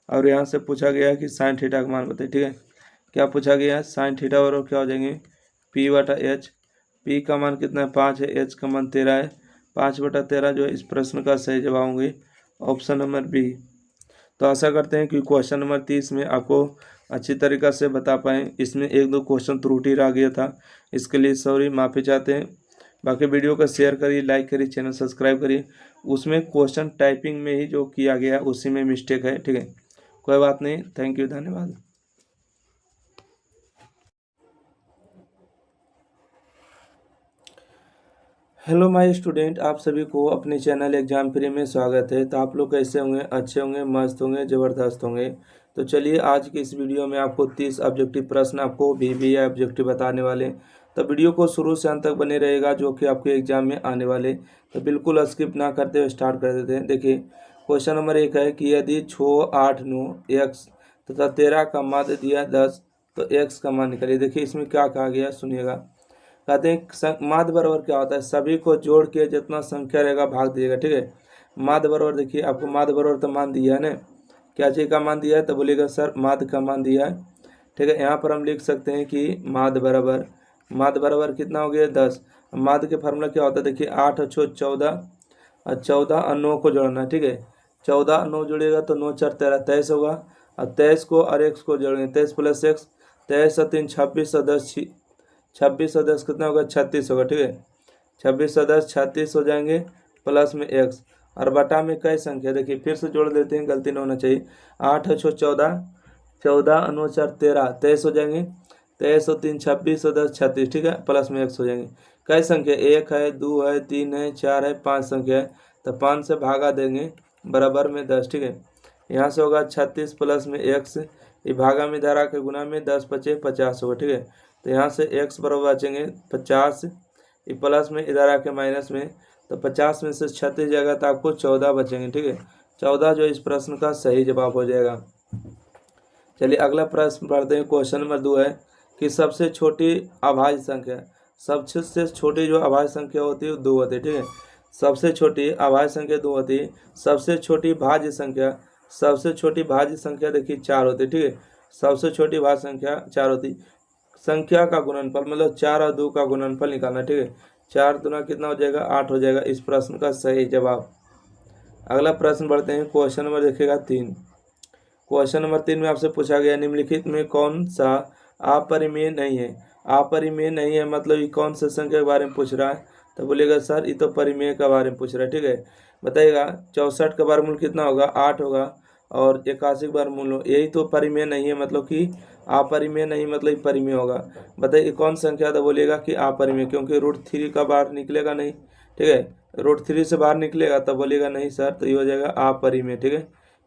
और यहाँ से पूछा गया है कि sin थीटा का मान बताइए, ठीक है। क्या पूछा गया है, sin थीटा बराबर क्या हो जाएंगे, p/h। p का मान कितना है 5 है, h का मान 13 है, 5/13 जो है इस प्रश्न का सही जवाब होंगे ऑप्शन नंबर बी। तो आशा करते हैं कि क्वेश्चन नंबर 30 में आपको अच्छी तरीक़ा से बता पाएँ। इसमें एक दो क्वेश्चन त्रुटि रह गया था, इसके लिए सॉरी, माफ़ी चाहते हैं। बाकी वीडियो को शेयर करिए, लाइक करिए, चैनल सब्सक्राइब करिए। उसमें क्वेश्चन टाइपिंग में ही जो किया गया उसी में मिस्टेक है, ठीक है, कोई बात नहीं। थैंक यू, धन्यवाद। हेलो माय स्टूडेंट, आप सभी को अपने चैनल एग्जाम फ्री में स्वागत है। तो आप लोग कैसे होंगे? अच्छे होंगे, मस्त होंगे, ज़बरदस्त होंगे। तो चलिए आज की इस वीडियो में आपको 30 ऑब्जेक्टिव प्रश्न आपको VBA ऑब्जेक्टिव बताने वाले। तो वीडियो को शुरू से अंत तक बने रहेगा, जो कि आपके एग्जाम में आने वाले। तो बिल्कुल स्किप ना करते हुए स्टार्ट कर देते हैं। देखिए क्वेश्चन नंबर 1 है कि यदि 6, 8, 9 x तथा 13 का माध्य दिया 10 तो x का मान निकालिए। देखिए इसमें क्या कहा गया, सुनिएगा। कहते हैं माध्य बराबर क्या होता है, सभी को जोड़ के जितना संख्या रहेगा भाग दीजिएगा, ठीक है। माध्य बराबर देखिए आपको माध्य बराबर तो मान दिया है ना, क्या चीज़ का मान दिया है, तो बोलिएगा सर माध्य का मान दिया है, ठीक है। यहाँ पर हम लिख सकते हैं कि माध्य बराबर कितना हो गया 10। माध्य के फार्मूला क्या होता है, देखिए 8 और 6 14 और 14 और 9 को जोड़ना है, ठीक है। 14 और 9 जोड़िएगा तो 9 4 13 23 होगा, और 23 को और x को जोड़ेंगे, 23 प्लस x, 23 और 3 26 और 10 26 और 10 कितना होगा, 36 होगा, ठीक है। 26 और 10 36 हो जाएंगे, प्लस में x और बटा में कई संख्या, देखिए फिर से जोड़ देते हैं, गलती नहीं होना चाहिए। 8 है 14, 14 और 9 4 13 23 हो जाएंगे, 23 और 3 26 और 10 36, ठीक है, प्लस में x हो जाएंगे। कई संख्या, 1 है, 2 है, 3 है, 4 है, 5 संख्या है, तो 5 से भागा देंगे, बराबर में 10, ठीक है। यहाँ से होगा 36 प्लस में x, ये भागा में धारा के गुना में 10 पचे 50 होगा, ठीक है। तो यहाँ से x बराबर बचेंगे 50, ये प्लस में इधर आके माइनस में, तो 50 में से 36 जाएगा तो आपको 14 बचेंगे, ठीक है। 14 जो इस प्रश्न का सही जवाब हो जाएगा। चलिए अगला प्रश्न पढ़ते हैं। क्वेश्चन नंबर 2 है कि सबसे छोटी अभाज्य संख्या, सबसे छोटी जो अभाज्य संख्या होती है वो 2 होती है, ठीक है। सबसे छोटी अभाज्य संख्या 2 होती है। सबसे छोटी भाज्य संख्या देखिए 4 होती है, ठीक है। सबसे छोटी भाज्य संख्या 4 होती है। संख्या का गुणनफल मतलब 4 और 2 का गुणनफल निकालना, ठीक है। 4 दूना कितना हो जाएगा, 8 हो जाएगा इस प्रश्न का सही जवाब। अगला प्रश्न बढ़ते हैं। क्वेश्चन नंबर देखिएगा 3। क्वेश्चन नंबर 3 में आपसे पूछा गया निम्नलिखित में कौन सा अपरिमेय नहीं है। अपरिमेय नहीं है मतलब ये कौन सा संख्या के बारे में पूछ रहा है, तो बोलेगा सर ये तो परिमेय के बारे में पूछ रहा है, ठीक है। बताइएगा 64 का वर्गमूल कितना होगा, 8 होगा, और 81 का वर्गमूल हो, यही तो परिमेय नहीं है, मतलब कि अपरिमेय नहीं मतलब परिमेय होगा। बताइए कौन संख्या, तो बोलिएगा कि अपरिमेय, क्योंकि √3 का बाहर निकलेगा नहीं, ठीक है। √3 से बाहर निकलेगा तो बोलिएगा नहीं सर, तो ये हो जाएगा अपरिमेय, ठीक है।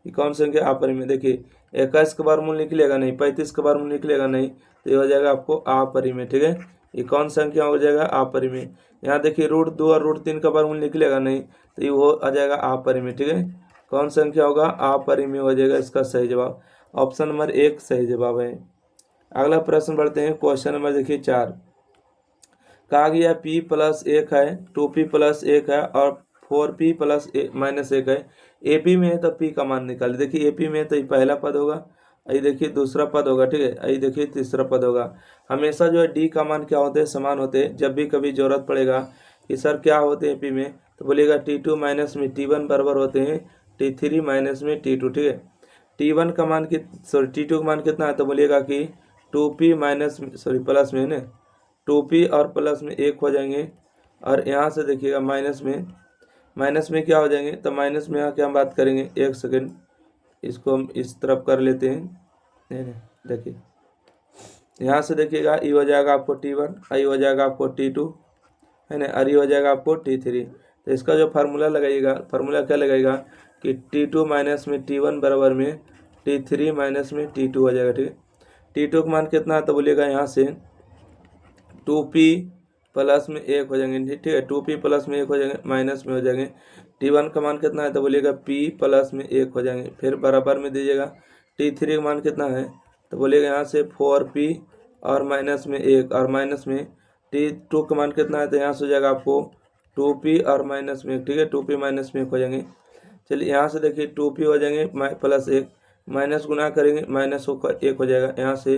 ये कौन संख्या अपरिमेय, देखिए 21 का वर्गमूल निकलेगा नहीं, 35 का वर्गमूल निकलेगा नहीं, तो ये हो जाएगा आपको अपरिमेय, ठीक है। ये कौन संख्या हो जाएगा, अपरिमेय। यहाँ देखिए √2 और √3 का वर्गमूल निकलेगा नहीं, तो ये वो आ जाएगा अपरिमेय, ठीक है। कौन संख्या होगा, अपरिमेय हो जाएगा इसका सही जवाब। ऑप्शन नंबर 1 सही जवाब है। अगला प्रश्न बढ़ते हैं। क्वेश्चन नंबर देखिए 4। कहा गया p + 1 है, 2p + 1 है और 4p - 1 है। AP में है तो p का मान निकालिए। देखिए AP में है तो ये पहला पद होगा, ये देखिए दूसरा पद होगा, ठीक है, ये देखिए तीसरा पद होगा। हमेशा जो है d का मान क्या होते हैं, समान होते हैं। जब भी कभी जरूरत पड़ेगा कि सर क्या होते हैं AP में, तो बोलिएगा T2 माइनस में T1 बराबर होते हैं T3 माइनस में T2, ठीक है। T1 का मान T2 का मान कितना है, तो बोलिएगा कि 2p प्लस में है ना, 2p और प्लस में 1 हो जाएंगे, और यहाँ से देखिएगा माइनस में क्या हो जाएंगे, तो माइनस में यहाँ क्या हम बात करेंगे, 1 सेकेंड, इसको हम इस तरफ कर लेते हैं। नहीं देखिए यहाँ से देखिएगा ये हो जाएगा आपको T1, ये हो जाएगा आपको T2, है ना, और ये हो जाएगा आपको T3। तो इसका जो फार्मूला लगाइएगा, फार्मूला क्या लगाएगा कि T2 माइनस में T1 बराबर में T3 माइनस में T2 हो जाएगा, ठीक है। T2 का मान कितना है, तो बोलिएगा यहाँ से 2p प्लस में 1 हो जाएंगे, ठीक है। 2p प्लस में 1 हो जाएंगे, माइनस में हो जाएंगे। T1 का मान कितना है, तो बोलिएगा p प्लस में 1 हो जाएंगे, फिर बराबर में दीजिएगा। T3 का मान कितना है, तो बोलिएगा यहाँ से 4p और माइनस में 1 और माइनस में T2 का मान कितना है, तो यहाँ से हो जाएगा आपको 2p और माइनस में 1, ठीक है। 2p माइनस में 1 हो जाएंगे। चलिए यहाँ से देखिए 2p हो जाएंगे प्लस 1, माइनस गुना करेंगे माइनस 1 हो जाएगा। यहाँ से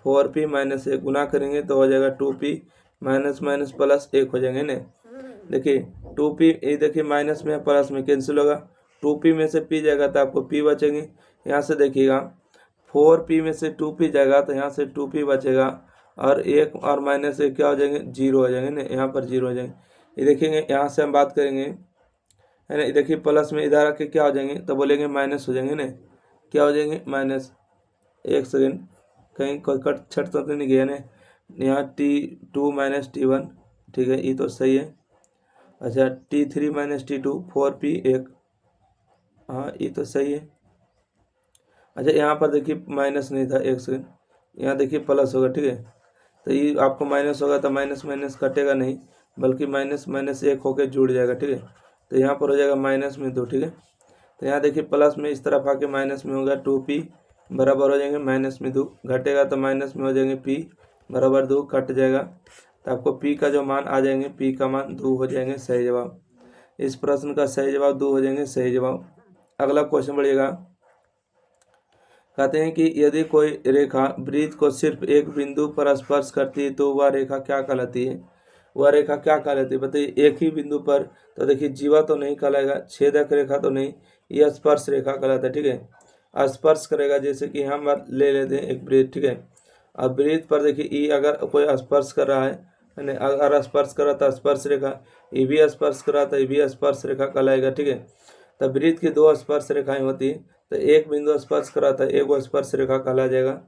4p माइनस 1 गुना करेंगे तो हो जाएगा 2p माइनस माइनस प्लस 1 हो जाएंगे ना। देखिए 2p, ये देखिए माइनस में प्लस में कैंसिल होगा, 2p में से p जाएगा तो आपको p बचेंगे। यहाँ से देखिएगा 4p में से 2p जाएगा तो यहाँ से 2p बचेगा, और एक और माइनस एक क्या हो जाएंगे, 0 हो जाएंगे ना, यहाँ पर 0 हो जाएंगे। ये देखेंगे यहाँ से हम बात करेंगे है ना, देखिए प्लस में इधर आके क्या हो जाएंगे, तो बोलेंगे माइनस हो जाएंगे ना, क्या हो जाएंगे माइनस। एक सेकेंड, कहीं कोई कट छट तो नहीं गया ना, यहाँ T2 माइनस T1, ठीक है, ये तो सही है। अच्छा T3 माइनस T2, 4p एक, हाँ ये तो सही है। अच्छा यहाँ पर देखिए माइनस नहीं था, एक सेकेंड, यहाँ देखिए प्लस होगा, ठीक है, तो ये आपको माइनस होगा तो माइनस माइनस कटेगा नहीं, बल्कि माइनस माइनस एक होकर जुड़ जाएगा, ठीक है, तो यहाँ पर हो जाएगा माइनस में 2, ठीक है। तो यहाँ देखिए प्लस में इस तरफ आके माइनस में होगा 2p बराबर हो जाएंगे माइनस में 2, घटेगा तो माइनस में हो जाएंगे p बराबर 2, कट जाएगा तो आपको p का जो मान आ जाएंगे, p का मान 2 हो जाएंगे, सही जवाब। इस प्रश्न का सही जवाब 2 हो जाएंगे, सही जवाब। अगला क्वेश्चन बढ़िएगा, कहते हैं कि यदि कोई रेखा वृत्त को सिर्फ एक बिंदु पर स्पर्श करती है तो वह रेखा क्या कहलाती है, वह रेखा क्या कहलाती है बताइए, एक ही बिंदु पर, तो देखिए जीवा तो नहीं कहलाएगा, छेदक रेखा तो नहीं, यह स्पर्श रेखा कहलाता है, ठीक है, स्पर्श करेगा। जैसे कि हम ले लेते हैं एक वृत्त, ठीक है, अब वृत्त पर देखिए ई अगर कोई स्पर्श कर रहा है, अगर स्पर्श कर रहा था स्पर्श रेखा, ये भी स्पर्श कर रहा था, ये भी स्पर्श रेखा कहलाएगा, ठीक है। तब वृत्त की 2 स्पर्श रेखाएं होती है, तो एक बिंदु स्पर्श करा था, एक वो स्पर्श रेखा कहला जाएगा।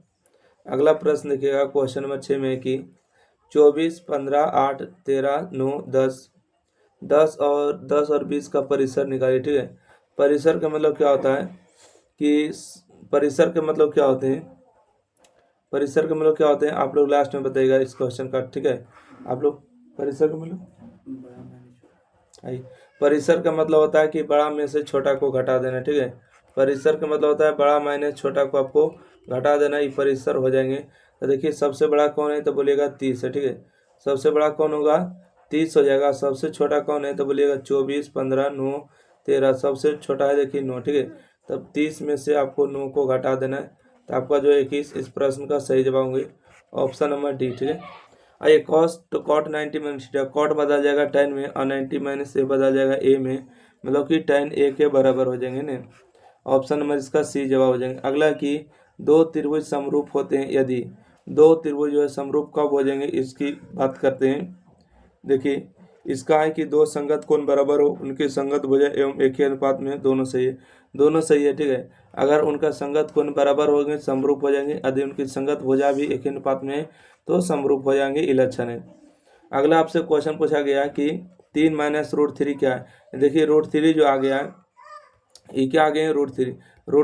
अगला प्रश्न देखिएगा क्वेश्चन नंबर 6 में कि 24, 15, 8, 13, 9, 10, 10 और 20 का परिसर निकालिए, ठीक है। परिसर का मतलब क्या होता है कि परिसर के मतलब क्या होते हैं, परिसर के मतलब क्या होते हैं आप लोग लास्ट में बताइएगा इस क्वेश्चन का, ठीक है। आप लोग परिसर का मतलब परिसर का मतलब होता है कि बड़ा में से छोटा को घटा देना, ठीक है। परिसर का मतलब होता है बड़ा माइनस छोटा को आपको घटा देना, ये परिसर हो जाएंगे। तो देखिए सबसे बड़ा कौन है, तो बोलिएगा 30 है, ठीक है, सबसे बड़ा कौन होगा 30 हो जाएगा। सबसे छोटा कौन है, तो बोलिएगा 24, 15, 9, 13, सबसे छोटा है देखिए 9, ठीक है। तब 30 में से आपको 9 को घटा देना है, तो आपका जो 21 इस प्रश्न का सही जवाब होंगे ऑप्शन नंबर डी, ठीक है। आइए कॉस तो कॉट 90 माइनस थीटा, कॉट बदल जाएगा tan में और 90 माइनस ए बदल जाएगा a में, मतलब कि tan a के बराबर हो जाएंगे ना, ऑप्शन नंबर इसका सी जवाब हो जाएंगे। अगला कि 2 त्रिभुज समरूप होते हैं, यदि 2 त्रिभुज जो है समरूप कब हो जाएंगे इसकी बात करते हैं। देखिए इसका है कि 2 संगत कोण बराबर हो, उनके संगत भुजा एवं एक ही अनुपात में दोनों सही है, दोनों सही है, ठीक है। अगर उनका संगत कोण बराबर होंगे समरूप हो जाएंगे, यदि उनकी संगत भुजा भी एक ही अनुपात में है तो समरूप हो जाएंगे, इलक्षण है। अगला आपसे क्वेश्चन पूछा गया कि 3 माइनस रूट 3 क्या है। देखिए रूट 3 जो आ गया है, ये क्या आ गए हैं रूट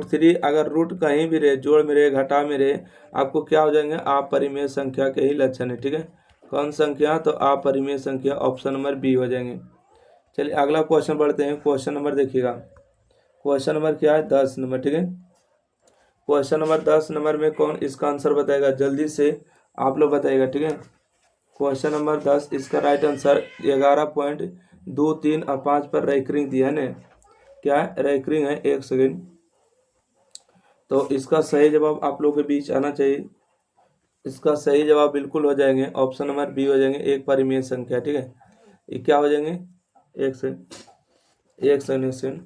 3 अगर रूट कहीं भी रहे, जोड़ में रहे, घटा में रहे, आपको क्या हो जाएंगे, अपरिमेय संख्या के ही लक्षण है, ठीक है। कौन संख्या, तो अपरिमेय संख्या, ऑप्शन नंबर बी हो जाएंगे। चलिए अगला क्वेश्चन बढ़ते हैं, क्वेश्चन नंबर देखिएगा, क्वेश्चन नंबर क्या है 10 नंबर, ठीक है। क्वेश्चन नंबर 10 नंबर में कौन इसका आंसर बताएगा, जल्दी से आप लोग बताइएगा, ठीक है। क्वेश्चन नंबर 10 इसका राइट आंसर 11.2, 3 और 5 पर रैंकिंग दिया है ना, क्या है रैंकिंग है, एक सेकेंड, तो इसका सही जवाब आप लोग के बीच आना चाहिए। इसका सही जवाब बिल्कुल हो जाएंगे ऑप्शन नंबर बी हो जाएंगे, एक परिमेय संख्या, ठीक है। ये क्या हो जाएंगे, एक सेकंड एक सेकंड,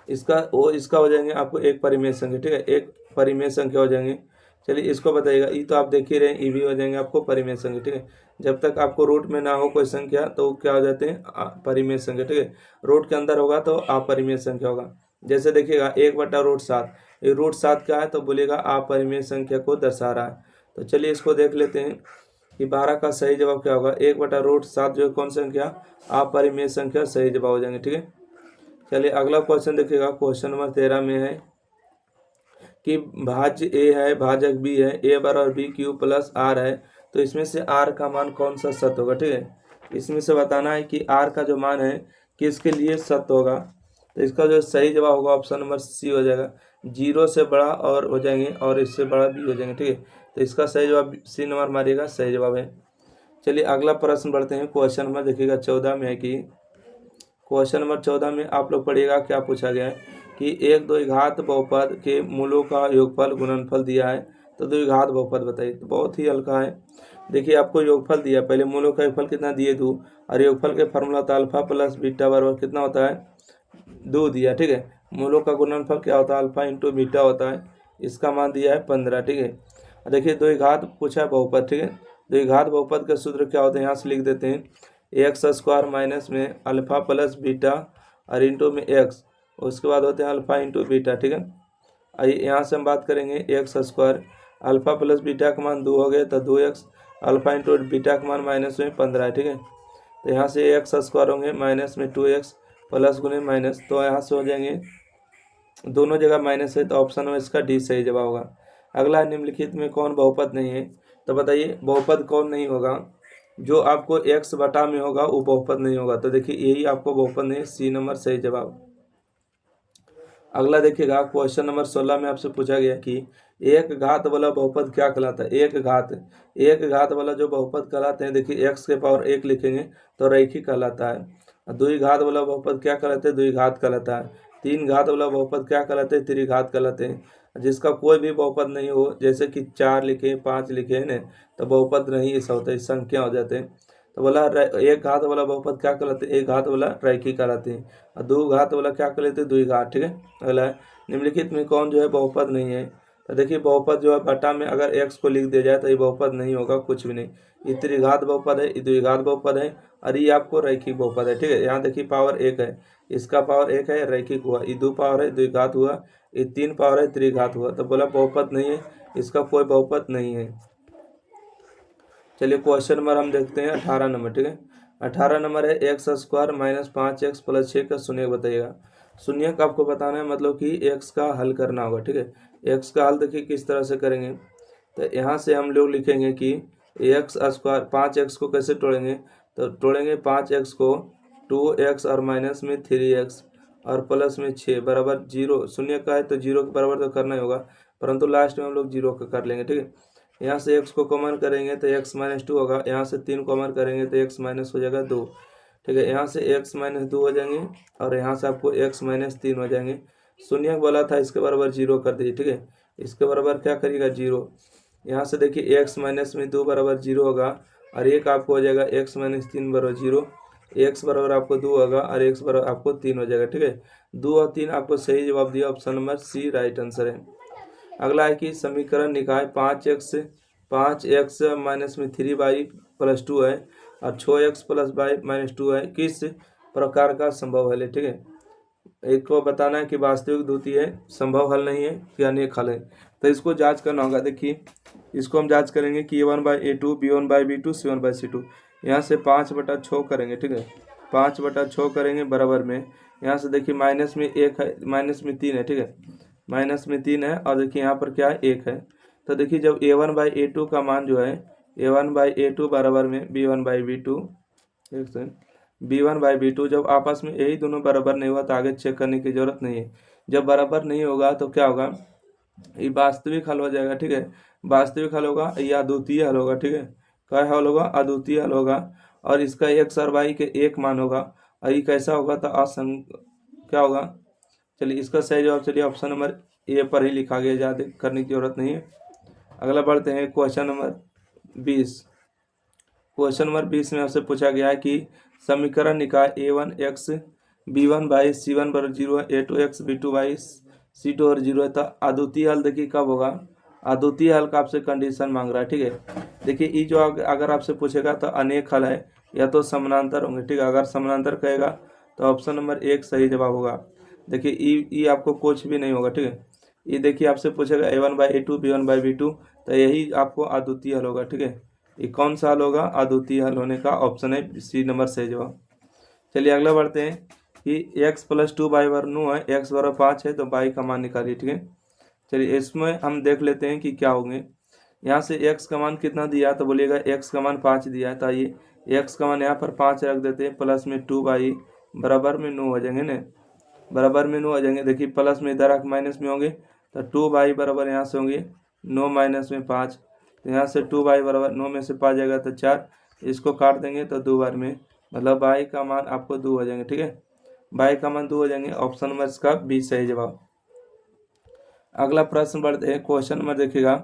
इसका हो जाएंगे आपको एक परिमेय संख्या, ठीक है, एक परिमेय संख्या हो जाएंगे। चलिए इसको बताइएगा, ये तो आप देख ही रहे हैं, ये भी हो जाएंगे आपको परिमेय संख्या, ठीक है। जब तक आपको रूट में ना हो कोई संख्या तो क्या हो जाते हैं, परिमेय संख्या, ठीक है। रूट के अंदर होगा तो अपरिमेय संख्या होगा। जैसे देखिएगा 1/√7, ये √7 क्या है, तो बोलिएगा अपरिमेय संख्या को दर्शा रहा है। तो चलिए इसको देख लेते हैं कि 12 का सही जवाब क्या होगा, 1/√7 जो है कौन संख्या, अपरिमेय संख्या, सही जवाब हो जाएंगे, ठीक है। चलिए अगला क्वेश्चन देखिएगा, क्वेश्चन नंबर 13 में है कि भाज्य ए है, भाजक बी है, ए बराबर बी क्यू प्लस आर है, तो इसमें से आर का मान कौन सा सत्य होगा, ठीक है। इसमें से बताना है कि आर का जो मान है किसके लिए सत्य होगा, तो इसका जो सही जवाब होगा ऑप्शन नंबर सी हो जाएगा, 0 से बड़ा और हो जाएंगे और इससे बड़ा भी हो जाएंगे, ठीक है। तो इसका सही जवाब सी नंबर मारिएगा, सही जवाब है। चलिए अगला प्रश्न बढ़ते हैं, क्वेश्चन नंबर देखिएगा 14 में है कि क्वेश्चन नंबर 14 में आप लोग पढ़िएगा क्या पूछा गया है कि 1, 2 घात बहुपद के मूलों का योगफल गुणनफल दिया है, तो द्विघात बहुपद बताइए। तो बहुत ही हल्का है। देखिए आपको योगफल दिया, पहले मूलों का योगफल कितना दिए 2, और योगफल के फॉर्मूला होता है अल्फा प्लस बीटा बराबर कितना होता है 2 दिया, ठीक है। मूलों का गुणनफल क्या होता है अल्फा इंटू बीटा होता है, इसका मान दिया है 15, ठीक है। देखिए द्विघात पूछा है बहुपद, ठीक है। द्विघात बहुपद का सूत्र क्या होता है यहाँ से लिख देते हैं, एक्स स्क्वायर माइनस में अल्फा प्लस बीटा और इंटू में एक्स, उसके बाद होते हैं अल्फा इंटू बीटा, ठीक है। आइए यहाँ से हम बात करेंगे x square, alpha plus beta का मान 2 हो गया तो 2x, अल्फा इंटू बीटा का मान माइनस में 15 है, ठीक है। तो यहाँ से एक्स स्क्वायर होंगे माइनस में 2x प्लस गुने माइनस, तो यहाँ से हो जाएंगे दोनों जगह माइनस है, तो ऑप्शन में इसका डी सही जवाब होगा। अगला निम्नलिखित में कौन बहुपद नहीं है, तो बताइए बहुपद कौन नहीं होगा, जो आपको x बटा में होगा वो बहुपद नहीं होगा। तो देखिए यही आपको बहुपद नहीं है, सी नंबर सही जवाब। अगला देखिएगा क्वेश्चन नंबर 16 में आपसे पूछा गया कि एक घात वाला बहुपद क्या कहलाता है। एक घात वाला जो बहुपद कहलाते हैं, देखिए x के पावर 1 लिखेंगे तो रैखिक कहलाता है। द्विघात वाला बहुपद क्या कहलाते हैं, द्विघात कहलाता है। तीन घात वाला बहुपद क्या कहलाते हैं, त्रिघात कहलाते हैं। जिसका कोई भी बहुपद नहीं हो, जैसे कि 4 लिखे 5 लिखे है ना, तो बहुपद नहीं ऐसा होता है, संख्या हो जाते हैं। तो बोला एक घात वाला बहुपद क्या कहलाते हैं, एक घात वाला रैखिक कहलाते हैं, और दो घात वाला क्या कहलाते हैं, द्विघात, ठीक है। अगला है निम्नलिखित में कौन जो है बहुपद नहीं है। तो देखिए बहुपद जो है बटा में अगर x को लिख दिया जाए तो ये बहुपद नहीं होगा, कुछ भी नहीं। ये त्रिघात बहुपद है, ये द्विघात बहुपद है, और ये आपको रैखिक बहुपद है, ठीक है। यहाँ देखिए पावर 1 है, इसका पावर 1 है, रैखिक हुआ। ये 2 पावर है, द्विघात हुआ। ये 3 पावर है, त्रिघात हुआ। तो बोला बहुपद नहीं है, इसका कोई बहुपद नहीं है। चलिए क्वेश्चन नंबर हम देखते हैं 18 नंबर, ठीक है। 18 नंबर है x square minus 5x plus 6 का शून्य बताइएगा। शून्य का आपको बताना है, मतलब कि x का हल करना होगा, ठीक है। x का हल देखिए किस तरह से करेंगे, तो यहाँ से हम लोग लिखेंगे कि एक्स स्क्वायर 5x को कैसे तोड़ेंगे, तो तोड़ेंगे 5x को 2x और माइनस में 3x और प्लस में 6 बराबर 0। शून्य का है तो 0 के बराबर तो करना ही होगा, परंतु लास्ट में हम लोग 0 का कर लेंगे, ठीक है। यहाँ से x को कॉमन करेंगे तो x माइनस 2 होगा, यहाँ से 3 कॉमन करेंगे तो x माइनस हो जाएगा 2, ठीक है। यहाँ से x माइनस 2 हो जाएंगे और यहाँ से आपको x माइनस 3 हो जाएंगे। शून्य बोला था, इसके बराबर 0 कर दीजिए, ठीक है। इसके बराबर क्या करिएगा 0। यहाँ से देखिए x माइनस में 2 बराबर 0 होगा, और एक आपको हो जाएगा x माइनस 3 बराबर 0। x बराबर आपको 2 होगा और x बराबर आपको 3 हो जाएगा, ठीक है। 2 और 3 आपको सही जवाब दिया, option number C right answer है। अगला है कि समीकरण निकाय 5x माइनस में 3y प्लस 2 है और 6x प्लस y माइनस 2 है, किस प्रकार का संभव हल है, ठीक है। एक को बताना है कि वास्तविक द्वितीय है, संभव हल नहीं है, कि अनेक हल है। तो इसको जांच करना होगा। देखिए इसको हम जांच करेंगे कि a1/a2 b1/b2 c1/c2। यहाँ से 5/6 करेंगे, ठीक है। 5/6 करेंगे बराबर में, यहाँ से देखिए माइनस में 1 है, माइनस में 3 है, ठीक है। माइनस में 3 है और देखिए यहाँ पर क्या है 1 है। तो देखिए जब a1/a2 का मान जो है a1/a2 बराबर में b1/b2, b1/b2 जब आपस में यही दोनों बराबर नहीं हुआ तो आगे चेक करने की जरूरत नहीं है। जब बराबर नहीं होगा तो क्या होगा, ये वास्तविक हल हो जाएगा, ठीक है। वास्तविक हल होगा या अद्वितीय हल होगा, ठीक है। क्या हल होगा, अद्वितीय हल होगा, और इसका x और y के एक मान होगा, और ये कैसा होगा तो क्या होगा। चलिए इसका सही जवाब चलिए ऑप्शन नंबर ए पर ही लिखा गया, ज़्यादा करने की जरूरत नहीं है। अगला बढ़ते हैं क्वेश्चन नंबर 20। क्वेश्चन नंबर 20 में आपसे पूछा गया है कि समीकरण निकाय a1x b1/c1 बराबर 0 है, a2x b2/c2 और 0 है। तो अद्वितीय हल देखिए कब होगा, अद्वितीय हल का आपसे कंडीशन मांग रहा है, ठीक है। देखिए ये जो अगर आपसे पूछेगा तो अनेक हल है या तो समानांतर होंगे, ठीक है। अगर समानांतर कहेगा तो ऑप्शन नंबर 1 सही जवाब होगा। देखिए ई आपको कुछ भी नहीं होगा, ठीक है। ये देखिए आपसे पूछेगा a1/a2 b1/b2, तो यही आपको अद्वितीय हल होगा, ठीक है। ये कौन सा हल होगा, अद्वितीय हल होने का ऑप्शन है सी नंबर सही जवाब। चलिए अगला बढ़ते हैं कि x प्लस 2y बराबर 9 है, x बराबर 5 है, तो y का मान निकालिए, ठीक है। चलिए इसमें हम देख लेते हैं कि क्या होंगे। यहाँ से x का मान कितना दिया, तो बोलिएगा x का मान 5 दिया है, तो आइए x का मान यहाँ पर 5 रख देते हैं, प्लस में 2y बराबर में 9 हो जाएंगे ना, बराबर में 9 आ जाएंगे। देखिए प्लस में इधर आके माइनस में होंगे, तो 2y बराबर यहाँ से होंगे 9 माइनस में 5, तो यहाँ से 2y बराबर 9 में से 5 जाएगा तो 4, इसको काट देंगे तो 2 बार में, मतलब y का मान आपको 2 हो जाएंगे, ठीक है। y का मान 2 हो जाएंगे, ऑप्शन नंबर इसका बी सही जवाब। अगला प्रश्न बढ़ते हैं, क्वेश्चन नंबर देखिएगा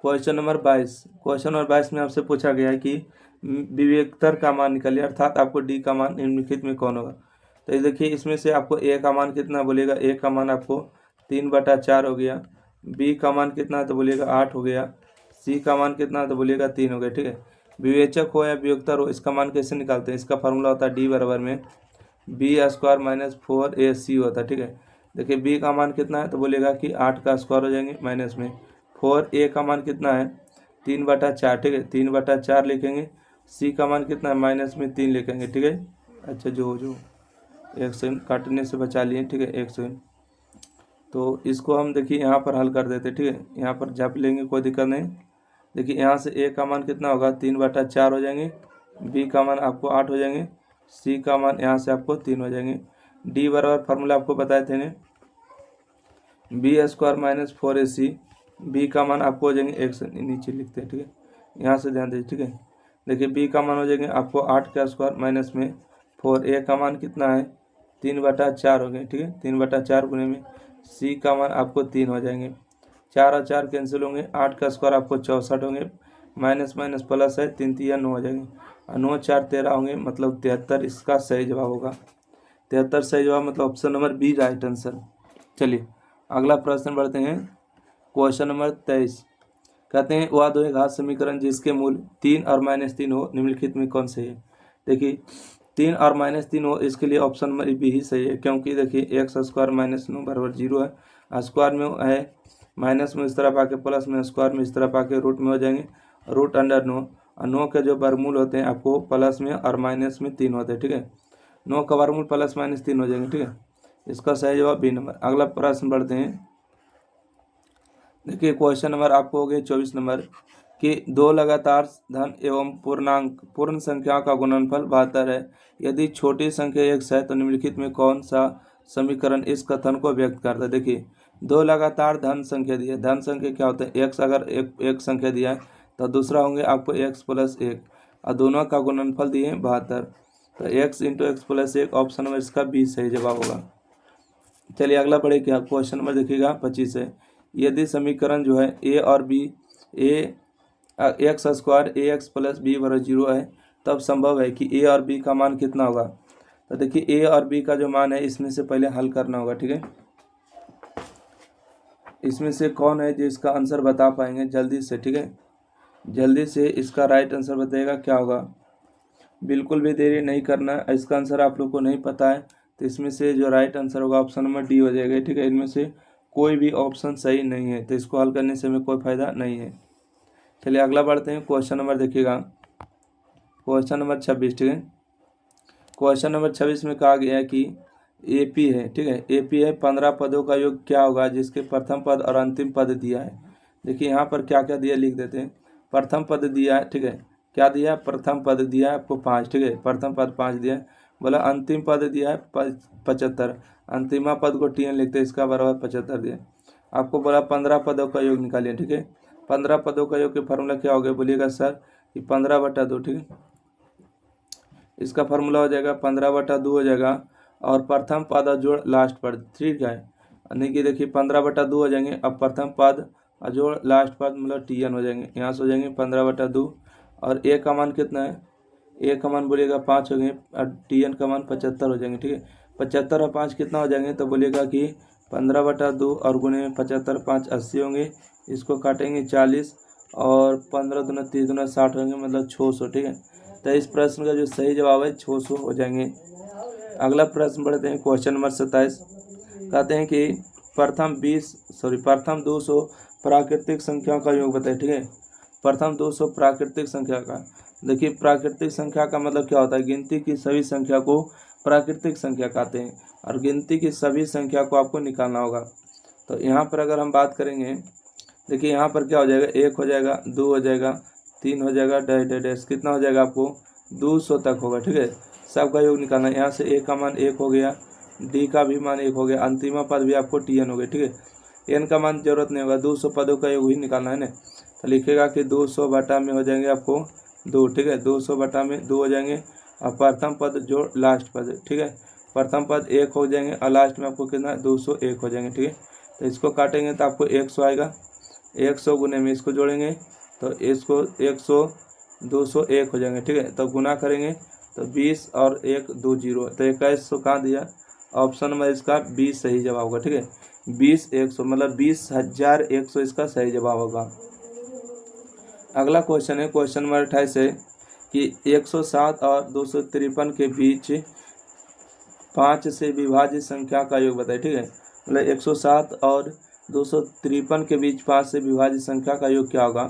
क्वेश्चन नंबर 22 में आपसे पूछा गया है कि विवेकतर का मान निकालिए, अर्थात आपको डी का मान निम्नलिखित में कौन होगा। तो ये देखिए, इसमें से आपको ए का मान कितना बोलेगा, ए का मान आपको 3/4 हो गया, बी का मान कितना तो बोलेगा 8 हो गया, सी का मान कितना तो बोलेगा 3 हो गया। ठीक है, विवेचक हो या वियोक्तर हो, इसका मान कैसे निकालते हैं, इसका फॉर्मूला होता है डी बराबर में B² - 4AC होता है। ठीक है, देखिए बी का मान कितना है तो बोलेगा कि 8 का स्क्वायर हो जाएंगे माइनस में 4, ए का मान कितना है 3/4। ठीक है, 3/4 लिखेंगे, सी का मान कितना है माइनस में 3 लिखेंगे। ठीक है, अच्छा जो एक सेकंड काटने से बचा लिए। ठीक है, एक सेकंड, तो इसको हम देखिए यहाँ पर हल कर देते। ठीक है, यहाँ पर झप लेंगे, कोई दिक्कत नहीं। देखिए यहाँ से ए का मान कितना होगा 3/4 हो जाएंगे, बी का मान आपको 8 हो जाएंगे, सी का मान यहाँ से आपको 3 हो जाएंगे। डी बराबर फार्मूला आपको बताए थे ने B² - 4AC, बी का मान आपको हो जाएंगे, एक से नीचे लिखते हैं। ठीक है, यहाँ से ध्यान दीजिए। ठीक है, देखिए बी का मान हो जाएंगे आपको 8 का स्क्वायर माइनस में 4, ए का मान कितना है 3/4 हो गए। ठीक है, 3/4 गुने में सी का मान आपको 3 हो जाएंगे, 4 और 4 कैंसिल होंगे, 8 का स्क्वायर आपको 64 होंगे, माइनस माइनस प्लस है, 3 3 9 हो जाएंगे, 9 4 13 होंगे, मतलब 73 इसका सही जवाब होगा। 73 सही जवाब, मतलब option number B right answer. चलिए अगला प्रश्न बढ़ते हैं। क्वेश्चन नंबर 23 कहते हैं वह दो घात समीकरण जिसके मूल 3 और -3 हो निम्नलिखित में कौन सही है। देखिए 3 और -3 हो, इसके लिए ऑप्शन नंबर बी ही सही है, क्योंकि देखिए x² - 9 बराबर 0 है, स्क्वायर में है माइनस में इस तरफ आके प्लस में, स्क्वायर में इस तरफ आके रूट में हो जाएंगे, √9 और 9 के जो वर्गमूल होते हैं आपको प्लस में और माइनस में 3 होते हैं। ठीक है, 9 का वर्गमूल प्लस माइनस 3 हो जाएंगे। ठीक है, इसका सही जवाब बी नंबर। अगला प्रश्न बढ़ते हैं। देखिए क्वेश्चन नंबर आपको हो गए 24 नंबर कि दो लगातार धन एवं पूर्ण संख्या का गुणनफल 72 है, यदि छोटी संख्या x है तो निम्नलिखित में कौन सा समीकरण इस कथन को व्यक्त करता है। देखिए दो लगातार धन संख्या दी है, धन संख्या क्या होता है x, अगर एक संख्या दिया है तो दूसरा होंगे आपको x + 1 और दोनों का गुणनफल दिए 72, तो x × x + 1 ऑप्शन नंबर इसका बी सही जवाब होगा। चलिए अगला पढ़े क्या, क्वेश्चन नंबर देखिएगा 25 है। यदि समीकरण जो है ए और बी x² ax + b = 0 है, तब संभव है कि ए और बी का मान कितना होगा। तो देखिए ए और बी का जो मान है इसमें से पहले हल करना होगा। ठीक है, इसमें से कौन है जो इसका आंसर बता पाएंगे जल्दी से। ठीक है, जल्दी से इसका राइट आंसर बताइएगा क्या होगा, बिल्कुल भी देरी नहीं करना है। इसका आंसर आप लोग को नहीं पता है तो इसमें से जो राइट आंसर होगा ऑप्शन नंबर डी हो जाएगा। ठीक है, इनमें से कोई भी ऑप्शन सही नहीं है, तो इसको हल करने से हमें कोई फायदा नहीं है। चलिए अगला बढ़ते हैं। क्वेश्चन नंबर देखिएगा, क्वेश्चन नंबर 26। ठीक है, क्वेश्चन नंबर 26 में कहा गया है कि AP है। ठीक है, AP है, 15 पदों का योग क्या होगा जिसके प्रथम पद और अंतिम पद दिया है। देखिए यहाँ पर क्या क्या दिया लिख देते हैं। प्रथम पद दिया है, ठीक है, क्या दिया है, प्रथम पद दिया है आपको 5। ठीक है, प्रथम पद 5 दिया है, बोला अंतिम पद दिया है 75, अंतिमा पद को TN लिखते हैं, इसका बराबर 75 दिया। आपको बोला 15 पदों का योग निकालिए। ठीक है, 15 पदों का योग के फार्मूला क्या हो गया बोलिएगा सर कि 15/2। ठीक है, इसका फार्मूला हो जाएगा 15/2 हो जाएगा, और प्रथम पद और जोड़ लास्ट पद। ठीक है, यानी कि देखिए 15/2 हो जाएंगे, अब प्रथम पद और जोड़ लास्ट पद मतलब TN हो जाएंगे, यहाँ से हो जाएंगे 15/2, और ए का मान कितना है, ए का मान बोलिएगा 5 हो गए और TN का मान 75 हो जाएंगे। ठीक है, 75 और 5 कितना हो जाएंगे तो बोलिएगा कि 15/2 और गुने में 75, 5 80 होंगे, इसको काटेंगे 40 और 15 दूना 30 दूना 60 होंगे, मतलब 600। ठीक है, तो इस प्रश्न का जो सही जवाब है 600 हो जाएंगे। अगला प्रश्न बढ़ते हैं। क्वेश्चन नंबर 27 कहते हैं कि प्रथम 200 प्राकृतिक संख्याओं का योग बताए। ठीक है, प्रथम 200 प्राकृतिक संख्या का। देखिए प्राकृतिक संख्या का मतलब क्या होता है, गिनती की सभी संख्या को प्राकृतिक संख्या कहते हैं, और गिनती की सभी संख्या को आपको निकालना होगा। तो यहाँ पर अगर हम बात करेंगे, देखिए यहाँ पर क्या हो जाएगा, 1 हो जाएगा, 2 हो जाएगा, 3 हो जाएगा, डैश कितना हो जाएगा आपको 200 तक होगा। ठीक है, सबका योग निकालना है। यहाँ से ए का मान 1 हो गया, डी का भी मान 1 हो गया, अंतिमा पद भी आपको TN हो गया। ठीक है, एन का मान जरूरत नहीं होगा, 200 पदों का योग ही निकालना है ना, तो लिखेगा कि 200 बटा में हो जाएंगे आपको 2। ठीक है, 200 बटा में 2 हो जाएंगे, और प्रथम पद जोड़ लास्ट पद। ठीक है, प्रथम पद 1 हो जाएंगे और लास्ट में आपको कितना 201 हो जाएंगे। ठीक है, तो इसको काटेंगे तो आपको 100 आएगा, 100 गुने में इसको जोड़ेंगे तो इसको 100 201 हो जाएंगे, ठीक है। तो गुना करेंगे तो 20 और 1 2 0, तो 2100 कहाँ दिया, ऑप्शन नंबर इसका 20 सही जवाब होगा, ठीक है। 20 100 मतलब 20,100 इसका सही जवाब होगा। अगला क्वेश्चन है, क्वेश्चन नंबर 28 है कि 107 और 253 के बीच 5 से विभाजित संख्या का योग बताइए, ठीक है। मतलब 107 और 253 के बीच 5 से विभाजित संख्या का योग क्या होगा।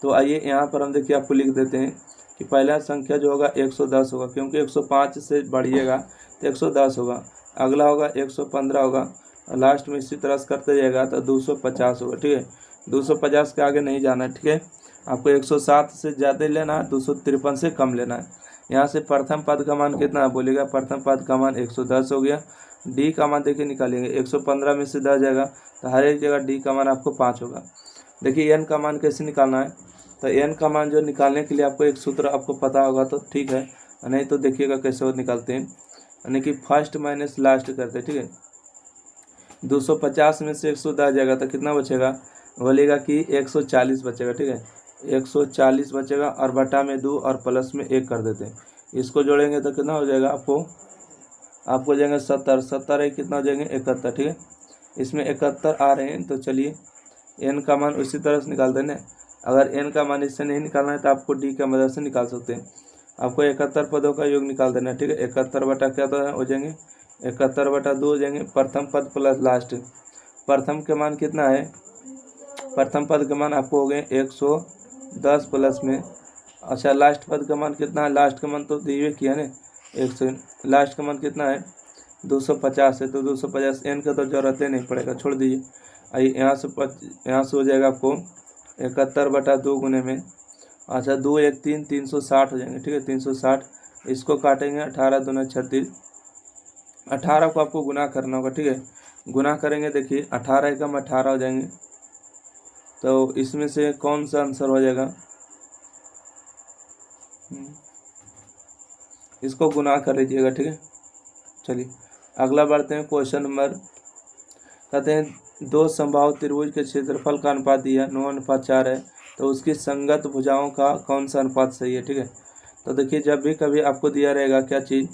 तो आइए यहाँ पर हम देखिए आपको लिख देते हैं कि पहला संख्या जो होगा 110 होगा, क्योंकि 105 से बढ़िएगा तो 110 होगा। अगला होगा 115 होगा, और लास्ट में इसी तरह से करते जाएगा तो 250 होगा, ठीक है। 250 के आगे नहीं जाना है, ठीक है। आपको 107 से ज़्यादा लेना है, 253 से कम लेना है। यहाँ से प्रथम पद का मान कितना बोलेगा, प्रथम पद का मान 110 हो गया। डी का मान देखिए निकालेंगे, 115 में से 10 जाएगा तो हर एक जगह डी का मान आपको 5 होगा। देखिए एन का मान कैसे निकालना है, तो एन का मान जो निकालने के लिए आपको एक सूत्र आपको पता होगा तो ठीक है, नहीं तो देखिएगा कैसे वो निकालते हैं, यानी कि फर्स्ट माइनस लास्ट करते हैं, ठीक है। 250 में से 110 जाएगा तो कितना बचेगा, बोलेगा कि 140 बचेगा, ठीक है। 140 बचेगा और बटा में 2 और प्लस में 1 कर देते हैं। इसको जोड़ेंगे तो कितना हो जाएगा, आपको जाएंगे 70, 70 है कितना हो जाएंगे 71, ठीक है। इसमें 71 आ रहे हैं, तो चलिए एन का मान उसी तरह से निकाल देना। अगर एन का मान इससे नहीं निकालना है तो आपको डी का मदद से निकाल सकते हैं। आपको 71 पदों का योग निकाल देना है, ठीक है। 71 बटा क्या तो हो जाएंगे 71 बटा 2 हो जाएंगे, प्रथम पद प्लस लास्ट। प्रथम के मान कितना है, प्रथम पद के मान आपको हो गए 110 प्लस में, अच्छा लास्ट पद का मान कितना है, लास्ट का मान तो दिए किया ना 100, लास्ट का मान कितना है 250 है, तो 250 एन का तो जरूरत ही नहीं पड़ेगा, छोड़ दीजिए। आइए यहाँ से हो जाएगा आपको 71 बटा 2 गुने में, अच्छा 2 1 3 360 हो जाएंगे, ठीक है। 360 इसको काटेंगे, 18 दूना 36, 18 को आपको गुना करना होगा, ठीक है। गुना करेंगे देखिए 18 एकम 18 हो जाएंगे, तो इसमें से कौन सा आंसर हो जाएगा, इसको गुना कर लीजिएगा, ठीक है। चलिए अगला बढ़ते हैं, क्वेश्चन नंबर कहते हैं 2 समबाहु त्रिभुज के क्षेत्रफल का अनुपात दिया 9:4 है, तो उसकी संगत भुजाओं का कौन सा अनुपात सही है, ठीक है। तो देखिए जब भी कभी आपको दिया रहेगा क्या चीज़,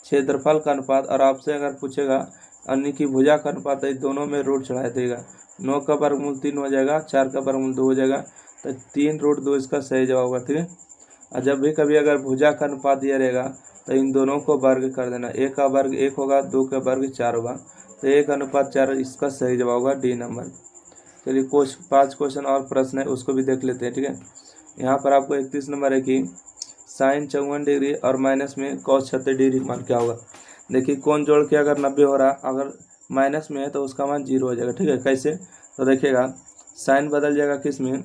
क्षेत्रफल का अनुपात, और आपसे अगर पूछेगा अन्य की भुजा का अनुपात, है दोनों में रूट चढ़ा देगा। 9 का वर्गमूल 3 हो जाएगा, 4 का वर्गमूल 2 हो जाएगा, तो 3√2 इसका सही जवाब होगा, ठीक है। और जब भी कभी अगर भुजा का अनुपात दिया रहेगा तो इन दोनों को वर्ग कर देना, 1 का वर्ग 1 होगा, 2 का वर्ग 4 होगा, तो 1:4 इसका सही जवाब होगा डी नंबर। चलिए 5 क्वेश्चन और प्रश्न है उसको भी देख लेते हैं, ठीक है। यहाँ पर आपको 31 नंबर है कि साइन 54 डिग्री और माइनस में cos 36 डिग्री मान क्या होगा। देखिए कोण जोड़ के अगर 90 हो रहा, अगर माइनस में है तो उसका मान 0 हो जाएगा, ठीक है। कैसे, तो देखिएगा साइन बदल जाएगा किस में,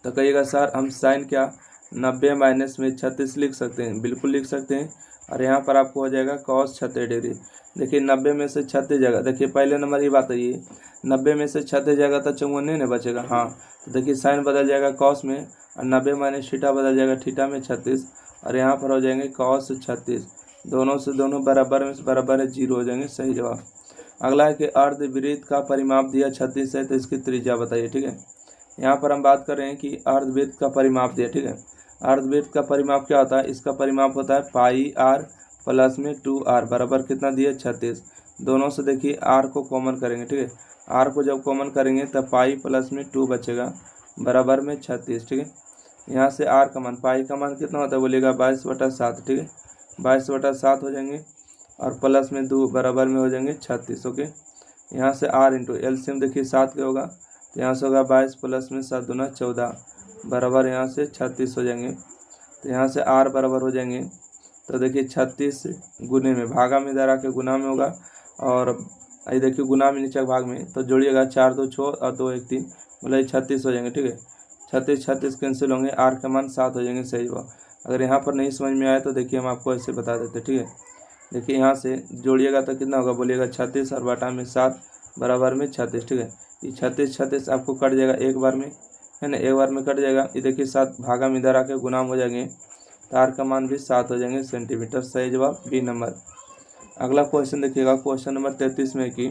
तो कहिएगा सर हम साइन क्या 90 माइनस में 36 लिख सकते हैं, बिल्कुल लिख सकते हैं। और यहाँ पर आपको हो जाएगा cos 36 डिग्री। देखिए 90 में से 36 जगह, देखिए पहले नंबर की बात है ये, 90 में से 36 जगह तो 54 नहीं बचेगा, हाँ। तो देखिए साइन बदल जाएगा cos में, और 90 माइनस थीटा बदल जाएगा थीटा में 36, और यहाँ पर हो जाएंगे cos 36, दोनों से दोनों बराबर में से बराबर है 0 हो जाएंगे, सही जवाब। अगला है कि अर्धवृत्त का परिमाप दिया 36 है, तो इसकी त्रिज्या बताइए, ठीक है। यहाँ पर हम बात कर रहे हैं कि अर्धवृत्त का परिमाप दिया, ठीक है। अर्धवृत्त का परिमाप क्या होता है, इसका परिमाप होता है पाई r प्लस में 2r बराबर कितना दिया 36। दोनों से देखिए r को कॉमन करेंगे, ठीक है। r को जब कॉमन करेंगे तब पाई प्लस में 2 बचेगा बराबर में 36, ठीक है। यहाँ से r का मान, पाई का मान कितना होता है बोलिएगा 22/7, ठीक है। 22/7 हो जाएंगे, और प्लस में 2 बराबर में हो जाएंगे 36, ओके। यहाँ से r इंटू एलसीएम देखिए 7 क्या होगा, तो यहाँ से होगा 22 प्लस में 7 दूना 14 बराबर यहाँ से 36 हो जाएंगे। तो यहाँ से r बराबर हो जाएंगे, तो देखिए 36 गुने में भागा में इधर आके गुना में होगा, और ये देखिए गुना में नीचे भाग में, तो जोड़िएगा 4 2 6 और 2 1 3, मतलब 36 हो जाएंगे, ठीक है। 36 कैंसिल होंगे, r का मान 7 हो जाएंगे, सही जवाब। अगर यहाँ पर नहीं समझ में आया तो देखिए हम आपको ऐसे बता देते, ठीक है। देखिए यहाँ से जोड़िएगा तो कितना होगा बोलिएगा 36 और बटा में 7 बराबर में 36, ठीक है। ये 36 आपको कट जाएगा एक बार में, है ना, एक बार में कट जाएगा। ये देखिए 7 भागा में इधर आके गुनाम हो जाएंगे, तो r का मान भी 7 हो जाएंगे सेंटीमीटर, सही जवाब बी नंबर। अगला क्वेश्चन देखिएगा, क्वेश्चन नंबर 33 में कि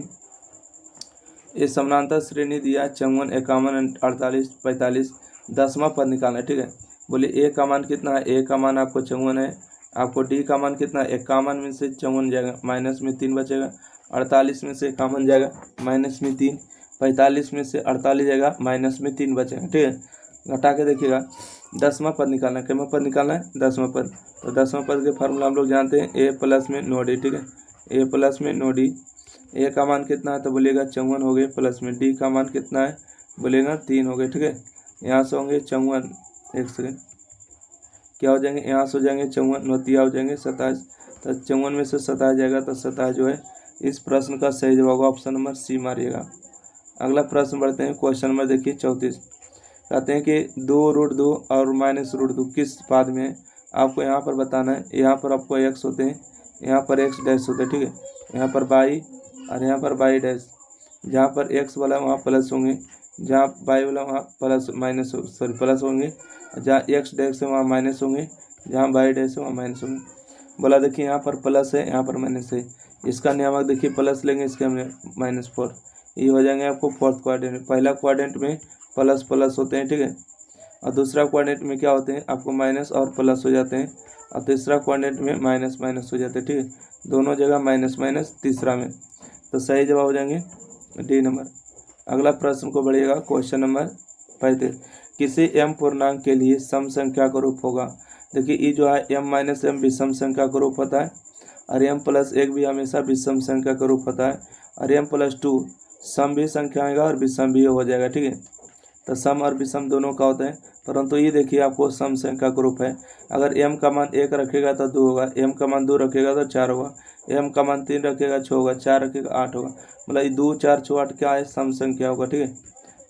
ये समानांतर श्रेणी दिया 54, 51, 48, 45, 10वां पद निकालना है। ठीक है, बोलिए ए का मान कितना है, ए का मान आपको 54 है। आपको डी का मान कितना है, 51 में से 54 जाएगा, माइनस में 3 बचेगा। 48 में से 51 जाएगा, माइनस में 3। 45 में से 48 जाएगा, माइनस में 3 बचेगा। ठीक है, घटा के देखिएगा 10वां पद निकालना है। कितना पद निकालना है, 10वां पद। तो 10वां पद के फार्मूला हम लोग जानते हैं, ए प्लस में नो डी। ठीक है, ए प्लस में नो डी। ए का मान कितना है तो बोलिएगा 54 हो गए, प्लस में डी का मान कितना है बोलिएगा 3 हो गए। ठीक है, यहाँ से होंगे 54, एक सेकेंड, क्या हो जाएंगे, यहाँ से हो जाएंगे 54, नौतिया हो जाएंगे 27। तो 54 में से 27 जाएगा, तो 27 जो है इस प्रश्न का सही जवाब होगा ऑप्शन नंबर सी मारिएगा। अगला प्रश्न बढ़ते हैं, क्वेश्चन नंबर देखिए 34। कहते हैं कि 2√2 और -√2 किस पाद में है, आपको यहाँ पर बताना है। यहाँ पर आपको x होते हैं, यहाँ पर x डैश होते हैं। ठीक है, यहाँ पर y और यहाँ पर y डैश। जहाँ पर x वाला वहाँ प्लस होंगे, जहाँ y वाला वहाँ प्लस होंगे, जहाँ x डैश है वहाँ माइनस होंगे, जहाँ y डैश है वहाँ माइनस होंगे। बोला देखिए यहाँ पर प्लस है, यहाँ पर माइनस है। इसका नियामक देखिए प्लस लेंगे, इसके हमने -4। ये हो जाएंगे आपको फोर्थ क्वाड्रेंट में। पहला क्वाड्रेंट में प्लस प्लस होते हैं। ठीक है, और दूसरा क्वाड्रेंट में क्या होते हैं आपको माइनस और प्लस हो जाते हैं, और तीसरा क्वाड्रेंट में माइनस माइनस हो जाते हैं। ठीक है, दोनों जगह माइनस माइनस, तीसरा में। तो सही जवाब हो जाएंगे डी नंबर। अगला प्रश्न को बढ़िएगा, क्वेश्चन नंबर 35। किसी m पूर्णांक के लिए सम संख्या का रूप होगा। देखिए ये जो है m-m विषम संख्या का रूप होता है, और m+1 भी हमेशा विषम संख्या का रूप होता है, और m+2 सम भी संख्या आएगा और विषम भी हो जाएगा। ठीक है, तो सम और विषम दोनों का होता है, परंतु ये देखिए आपको सम संख्या का रूप है। अगर m का मान 1 रखेगा तो 2 होगा, m का मान 2 रखेगा तो 4 होगा, m का मान 3 रखेगा 6 होगा, 4 रखेगा 8 होगा। मतलब ये 2, 4, 6, 8 क्या है, सम संख्या होगा। ठीक है,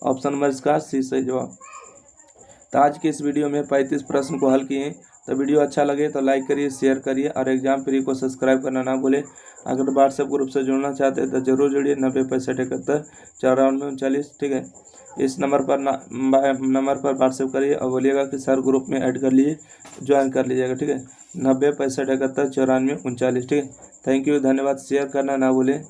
ऑप्शन नंबर इसका सी सही जवाब। तो आज की इस वीडियो में 35 प्रश्न को हल किए। तो वीडियो अच्छा लगे तो लाइक करिए, शेयर करिए, और एग्जाम फ्री को सब्सक्राइब करना ना भूलें। अगर व्हाट्सएप ग्रुप से जुड़ना चाहते हैं तो जरूर जुड़िए, 90 65 71 94 39। ठीक है, इस नंबर पर व्हाट्सएप करिए और बोलिएगा कि सर ग्रुप में ऐड कर लीजिए, ज्वाइन कर लीजिएगा। ठीक है, 90 65 71 94 39। ठीक है, थैंक यू, धन्यवाद। शेयर करना ना भूलें।